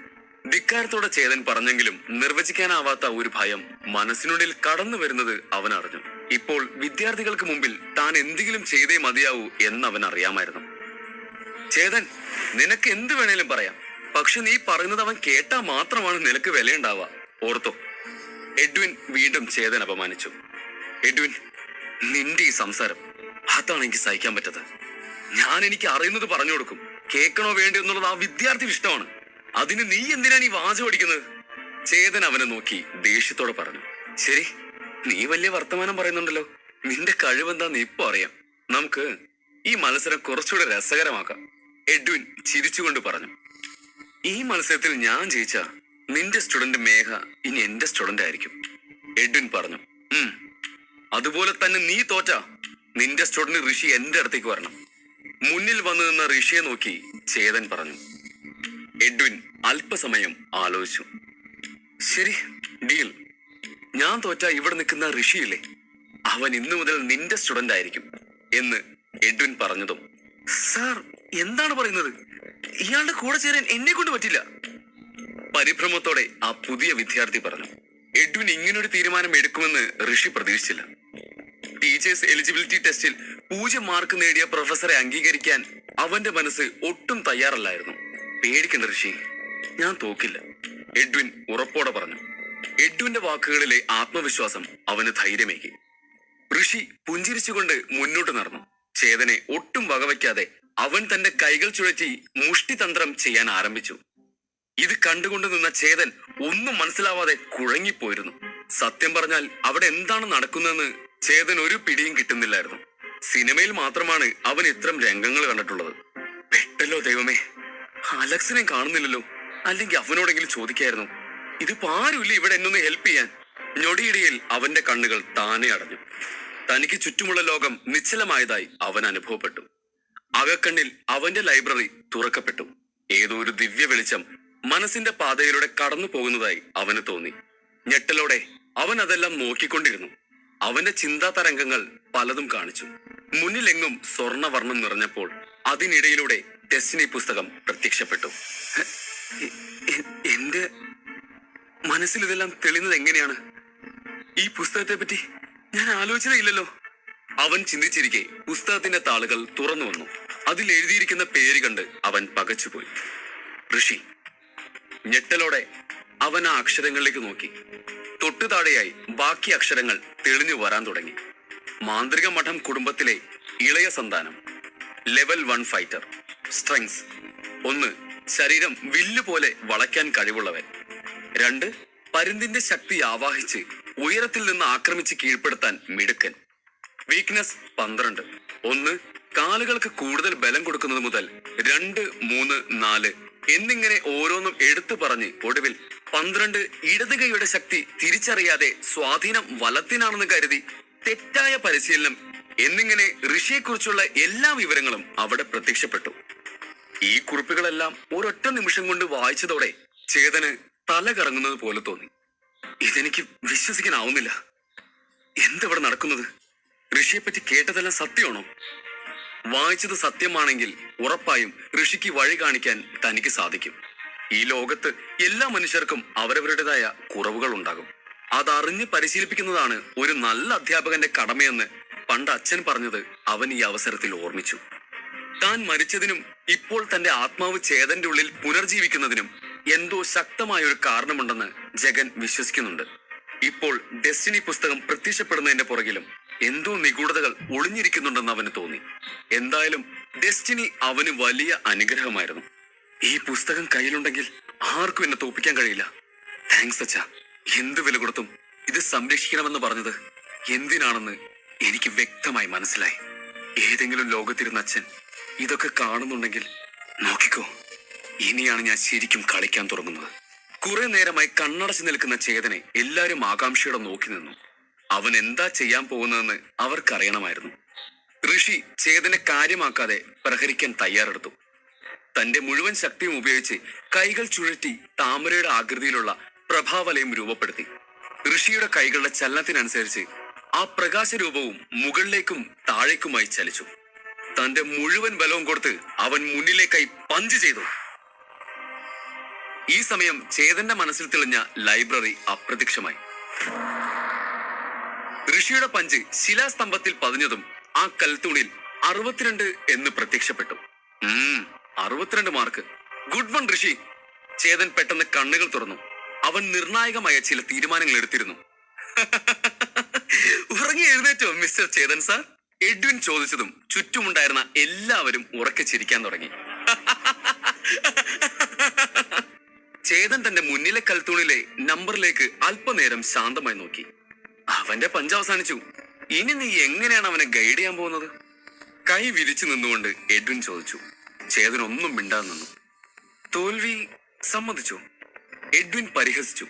ധിക്കാരത്തോടെ ചേതൻ പറഞ്ഞെങ്കിലും നിർവചിക്കാനാവാത്ത ഒരു ഭയം മനസ്സിനുള്ളിൽ കടന്നു വരുന്നത് അവൻ അറിഞ്ഞു. ഇപ്പോൾ വിദ്യാർത്ഥികൾക്ക് മുമ്പിൽ താൻ എന്തെങ്കിലും ചെയ്തേ മതിയാവൂ എന്ന് അവൻ അറിയാമായിരുന്നു. ചേതൻ, നിനക്ക് എന്ത് വേണേലും പറയാം, പക്ഷെ നീ പറയുന്നത് അവൻ കേട്ടാ മാത്രമാണ് നിനക്ക് വിലയുണ്ടാവുക, ഓർത്തോ. എഡ്വിൻ വീണ്ടും ചേതൻ അപമാനിച്ചു. എഡ്വിൻ, നിന്റെ ഈ സംസാരം അതാണ് എനിക്ക് സഹിക്കാൻ പറ്റത്. ഞാൻ എനിക്ക് അറിയുന്നത് പറഞ്ഞു കൊടുക്കും. കേൾക്കണോ വേണ്ടോ എന്നുള്ളത് ആ വിദ്യാർത്ഥി ഇഷ്ടമാണ്. അതിന് നീ എന്തിനാണ് ഈ വാചം അടിക്കുന്നത്? ചേതൻ അവനെ നോക്കി ദേഷ്യത്തോടെ പറഞ്ഞു. ശരി, നീ വലിയ വർത്തമാനം പറയുന്നുണ്ടല്ലോ. നിന്റെ കഴിവെന്താന്ന് ഇപ്പൊ അറിയാം. നമുക്ക് ഈ മത്സരം കുറച്ചുകൂടെ രസകരമാക്കാം, എഡ്വിൻ ചിരിച്ചുകൊണ്ട് പറഞ്ഞു. ഈ മത്സരത്തിൽ ഞാൻ ജയിച്ച നിന്റെ സ്റ്റുഡന്റ് മേഘ ഇനി എന്റെ സ്റ്റുഡന്റ് ആയിരിക്കും, എഡ്വിൻ പറഞ്ഞു. അതുപോലെ തന്നെ നീ തോറ്റ നിന്റെ സ്റ്റുഡന്റ് ഋഷി എന്റെ അടുത്തേക്ക് വരണം. മുന്നിൽ വന്നു നിന്ന ഋഷിയെ നോക്കി ചേതൻ പറഞ്ഞു. എഡ്വിൻ അല്പസമയം ആലോചിച്ചു. ശരി, ഡീൽ. ഞാൻ തോറ്റ ഇവിടെ നിൽക്കുന്ന ഋഷിയില്ലേ, അവൻ ഇന്നു മുതൽ നിന്റെ സ്റ്റുഡന്റ് ആയിരിക്കും എന്ന് എഡ്വിൻ പറഞ്ഞതും, സാർ എന്താണ് പറയുന്നത്? ഇയാളുടെ കൂടെ ചേരാൻ എന്നെ കൊണ്ട് പറ്റില്ല, പരിഭ്രമത്തോടെ ആ പുതിയ വിദ്യാർത്ഥി പറഞ്ഞു. എഡ്വിൻ ഇങ്ങനൊരു തീരുമാനം എടുക്കുമെന്ന് ഋഷി പ്രതീക്ഷിച്ചില്ല. ടീച്ചേഴ്സ് എലിജിബിലിറ്റി ടെസ്റ്റിൽ 0 മാർക്ക് നേടിയ പ്രൊഫസറെ അംഗീകരിക്കാൻ അവന്റെ മനസ്സ് ഒട്ടും തയ്യാറല്ലായിരുന്നു. പേടിക്കണ്ട ഋഷി, ഞാൻ തോക്കില്ല, എഡ്വിൻ ഉറപ്പോടെ പറഞ്ഞു. എഡ്വിന്റെ വാക്കുകളിലെ ആത്മവിശ്വാസം അവന് ധൈര്യമേകി. ഋഷി പുഞ്ചിരിച്ചുകൊണ്ട് മുന്നോട്ട് നടന്നു. ചേതനെ ഒട്ടും വകവയ്ക്കാതെ അവൻ തന്റെ കൈകൾ ചുഴറ്റി മുഷ്ടിതന്ത്രം ചെയ്യാൻ ആരംഭിച്ചു. ഇത് കണ്ടുകൊണ്ട് നിന്ന ചേതൻ ഒന്നും മനസ്സിലാവാതെ കുഴങ്ങിപ്പോയിരുന്നു. സത്യം പറഞ്ഞാൽ അവിടെ എന്താണ് നടക്കുന്നതെന്ന് ചേതൻ ഒരു പിടിയും കിട്ടുന്നില്ലായിരുന്നു. സിനിമയിൽ മാത്രമാണ് അവൻ ഇത്തരം രംഗങ്ങൾ കണ്ടിട്ടുള്ളത്. പെട്ടല്ലോ ദൈവമേ, അലക്സിനെ കാണുന്നില്ലല്ലോ. അല്ലെങ്കിൽ അവനോടെങ്കിലും ചോദിക്കായിരുന്നു. ഇതിപ്പോ ആരുമില്ല ഇവിടെ എന്നൊന്ന് ഹെൽപ്പ് ചെയ്യാൻ. ഞൊടിയിടയിൽ അവന്റെ കണ്ണുകൾ താനെ അടഞ്ഞു. തനിക്ക് ചുറ്റുമുള്ള ലോകം നിശ്ചലമായതായി അവൻ അനുഭവപ്പെട്ടു. അകക്കണ്ണിൽ അവന്റെ ലൈബ്രറി തുറക്കപ്പെട്ടു. ഏതോ ഒരു ദിവ്യ വെളിച്ചം മനസ്സിന്റെ പാതയിലൂടെ കടന്നു പോകുന്നതായി അവന് തോന്നി. ഞെട്ടലോടെ അവൻ അതെല്ലാം നോക്കിക്കൊണ്ടിരുന്നു. അവന്റെ ചിന്താ തരംഗങ്ങൾ പലതും കാണിച്ചു. മുന്നിലെങ്ങും സ്വർണവർണ്ണം നിറഞ്ഞപ്പോൾ അതിനിടയിലൂടെ ഡെസ്റ്റിനി പുസ്തകം പ്രത്യക്ഷപ്പെട്ടു. എന്റെ മനസ്സിൽ ഇതെല്ലാം തെളിയുന്നത് എങ്ങനെയാണ്? ഈ പുസ്തകത്തെ പറ്റി ഞാൻ ആലോചനയില്ലല്ലോ. അവൻ ചിന്തിച്ചിരിക്കെ പുസ്തകത്തിന്റെ താളുകൾ തുറന്നു വന്നു. അതിൽ എഴുതിയിരിക്കുന്ന പേര് കണ്ട് അവൻ പകച്ചുപോയി. ഋഷി. ഞെട്ടലോടെ അവൻ ആ അക്ഷരങ്ങളിലേക്ക് നോക്കി. തൊട്ടു താഴെയായി ബാക്കി അക്ഷരങ്ങൾ തെളിഞ്ഞു വരാൻ തുടങ്ങി. മാന്ത്രിക മഠം കുടുംബത്തിലെ ഇളയ സന്താനം. Level 1 fighter. സ്ട്രെങ്സ്: 1 ശരീരം വില്ല് പോലെ വളയ്ക്കാൻ കഴിവുള്ളവൻ. 2 പരുന്തിന്റെ ശക്തി ആവാഹിച്ച് ഉയരത്തിൽ നിന്ന് ആക്രമിച്ച് കീഴ്പ്പെടുത്താൻ മിടുക്കൻ. വീക്ക്നെസ് 12. 1 കാലുകൾക്ക് കൂടുതൽ ബലം കൊടുക്കുന്നത് മുതൽ 2, 3, 4 എന്നിങ്ങനെ ഓരോന്നും എടുത്തു പറഞ്ഞ് ഒടുവിൽ 12 ഇടത് കൈയുടെ ശക്തി തിരിച്ചറിയാതെ സ്വാധീനം വലത്തിനാണെന്ന് കരുതി തെറ്റായ പരിശീലനം എന്നിങ്ങനെ ഋഷിയെക്കുറിച്ചുള്ള എല്ലാ വിവരങ്ങളും അവിടെ പ്രത്യക്ഷപ്പെട്ടു. ഈ കുറിപ്പുകളെല്ലാം ഒരൊറ്റ നിമിഷം കൊണ്ട് വായിച്ചതോടെ ചേതന് തല കറങ്ങുന്നത് പോലെ തോന്നി. ഇതെനിക്ക് വിശ്വസിക്കാനാവുന്നില്ല. എന്തെവിടെ നടക്കുന്നത്? ഋഷിയെപ്പറ്റി കേട്ടതെല്ലാം സത്യമാണോ? വായിച്ചത് സത്യമാണെങ്കിൽ ഉറപ്പായും ഋഷിക്ക് വഴി കാണിക്കാൻ തനിക്ക് സാധിക്കും. ഈ ലോകത്ത് എല്ലാ മനുഷ്യർക്കും അവരവരുടേതായ കുറവുകൾ ഉണ്ടാകും. അതറിഞ്ഞ് പരിശീലിപ്പിക്കുന്നതാണ് ഒരു നല്ല അധ്യാപകന്റെ കടമയെന്ന് പണ്ട് അച്ഛൻ പറഞ്ഞത് അവൻ ഈ അവസരത്തിൽ ഓർമ്മിച്ചു. താൻ മരിച്ചതിനും ഇപ്പോൾ തന്റെ ആത്മാവ് ചേതന്റെ ഉള്ളിൽ പുനർജീവിക്കുന്നതിനും എന്തോ ശക്തമായ ഒരു കാരണമുണ്ടെന്ന് ജഗൻ വിശ്വസിക്കുന്നുണ്ട്. ഇപ്പോൾ ഡെസ്റ്റിനി പുസ്തകം പ്രത്യക്ഷപ്പെടുന്നതിന്റെ പുറകിലും എന്തോ നിഗൂഢതകൾ ഒളിഞ്ഞിരിക്കുന്നുണ്ടെന്ന് അവന് തോന്നി. എന്തായാലും ഡെസ്റ്റിനി അവന് വലിയ അനുഗ്രഹമായിരുന്നു. ഈ പുസ്തകം കയ്യിലുണ്ടെങ്കിൽ ആർക്കും എന്നെ തോപ്പിക്കാൻ കഴിയില്ല. താങ്ക്സ് അച്ഛാ. എന്ത് വില കൊടുത്തും ഇത് സംരക്ഷിക്കണമെന്ന് പറഞ്ഞത് എന്തിനാണെന്ന് എനിക്ക് വ്യക്തമായി മനസ്സിലായി. ഏതെങ്കിലും ലോകത്തിരുന്ന അച്ഛൻ ഇതൊക്കെ കാണുന്നുണ്ടെങ്കിൽ നോക്കിക്കോ, ഇനിയാണ് ഞാൻ ശരിക്കും കളിക്കാൻ തുടങ്ങുന്നത്. കുറെ നേരമായി കണ്ണടച്ചു നിൽക്കുന്ന ചേതനെ എല്ലാരും ആകാംക്ഷയോടെ നോക്കി നിന്നു. അവൻ എന്താ ചെയ്യാൻ പോകുന്നതെന്ന് അവർക്കറിയണമായിരുന്നു. ഋഷി ചേതനെ കാര്യമാക്കാതെ പ്രഹരിക്കാൻ തയ്യാറെടുത്തു. തന്റെ മുഴുവൻ ശക്തിയും ഉപയോഗിച്ച് കൈകൾ ചുഴറ്റി താമരയുടെ ആകൃതിയിലുള്ള പ്രഭാവലയം രൂപപ്പെടുത്തി. ഋഷിയുടെ കൈകളുടെ ചലനത്തിനനുസരിച്ച് ആ പ്രകാശരൂപവും മുകളിലേക്കും താഴേക്കുമായി ചലിച്ചു. തന്റെ മുഴുവൻ ബലവും കൊടുത്ത് അവൻ മുന്നിലേക്കായി പഞ്ച് ചെയ്തു. ഈ സമയം ചേതന്റെ മനസ്സിൽ തെളിഞ്ഞ ലൈബ്രറി അപ്രത്യക്ഷമായി. ഋഷിയുടെ പഞ്ച് ശിലാസ്തംഭത്തിൽ പതിഞ്ഞതും ആ കൽത്തൂണിൽ 62 എന്ന് പ്രത്യക്ഷപ്പെട്ടു. 62 മാർക്ക്. ഗുഡ് വൺ ഋഷി. ചേതൻ പെട്ടെന്ന് കണ്ണുകൾ തുറന്നു. അവൻ നിർണായകമായ ചില തീരുമാനങ്ങൾ എടുത്തിരുന്നു. ഉറങ്ങി എഴുന്നേറ്റോ മിസ്റ്റർ ചേതൻ സാർ? എഡ്വിൻ ചോദിച്ചതും ചുറ്റുമുണ്ടായിരുന്ന എല്ലാവരും ഉറക്കെ ചിരിക്കാൻ തുടങ്ങി. ചേതൻ തന്റെ മുന്നിലെ കൽത്തൂണിലെ നമ്പറിലേക്ക് അല്പനേരം ശാന്തമായി നോക്കി. അവന്റെ പഞ്ച് അവസാനിച്ചു. ഇനി നീ എങ്ങനെയാണ് അവനെ ഗൈഡ് ചെയ്യാൻ പോകുന്നത്? കൈ വിരിച്ചു നിന്നുകൊണ്ട് എഡ്വിൻ ചോദിച്ചു. ചേതൻ ഒന്നും മിണ്ടാതെ നിന്നു. തോൽവി സമ്മതിച്ചു. എഡ്വിൻ പരിഹസിച്ചു.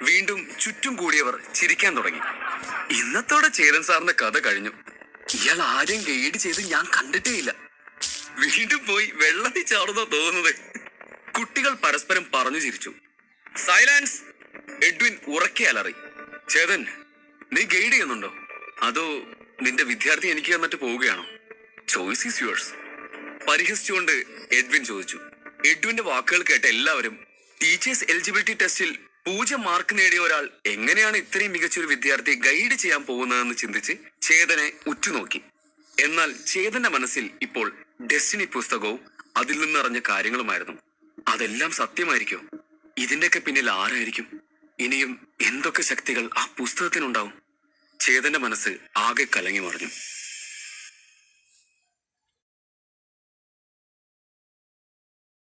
വീണ്ടും ചുറ്റും കൂടിയവർ ചിരിക്കാൻ തുടങ്ങി. ഇന്നത്തോടെ ചേതൻ സാറിന്റെ കഥ കഴിഞ്ഞു. ഇയാൾ ആരെയും ഗൈഡ് ചെയ്ത് ഞാൻ കണ്ടിട്ടേയില്ല. വീണ്ടും പോയി വെള്ളത്തിൽ ചാടുന്നോ തോന്നുന്നത്. കുട്ടികൾ പരസ്പരം പറഞ്ഞു ചിരിച്ചു. സൈലൻസ്! എഡ്വിൻ ഉറക്കെ അലറി. ചേതൻ, നീ ഗൈഡ് ചെയ്യുന്നുണ്ടോ? അതോ നിന്റെ വിദ്യാർത്ഥി എനിക്ക് തന്നിട്ട് പോവുകയാണോ? Choice is yours. പരിഹസിച്ചുകൊണ്ട് എഡ്വിൻ ചോദിച്ചു. എഡ്വിന്റെ വാക്കുകൾ കേട്ട എല്ലാവരും ടീച്ചേഴ്സ് എലിജിബിലിറ്റി ടെസ്റ്റിൽ 0 മാർക്ക് നേടിയ ഒരാൾ എങ്ങനെയാണ് ഇത്രയും മികച്ചൊരു വിദ്യാർത്ഥിയെ ഗൈഡ് ചെയ്യാൻ പോകുന്നതെന്ന് ചിന്തിച്ച് ചേതനെ ഉറ്റുനോക്കി. എന്നാൽ ചേതന്റെ മനസ്സിൽ ഇപ്പോൾ ഡെസ്റ്റിനി പുസ്തകവും അതിൽ നിന്നറിഞ്ഞ കാര്യങ്ങളുമായിരുന്നു. അതെല്ലാം സത്യമായിരിക്കും. ഇതിന്റെയൊക്കെ പിന്നിൽ ആരായിരിക്കും? ഇനിയും എന്തൊക്കെ ശക്തികൾ ആ പുസ്തകത്തിനുണ്ടാവും? ചേതന്റെ മനസ്സ് ആകെ കലങ്ങി മറിഞ്ഞു.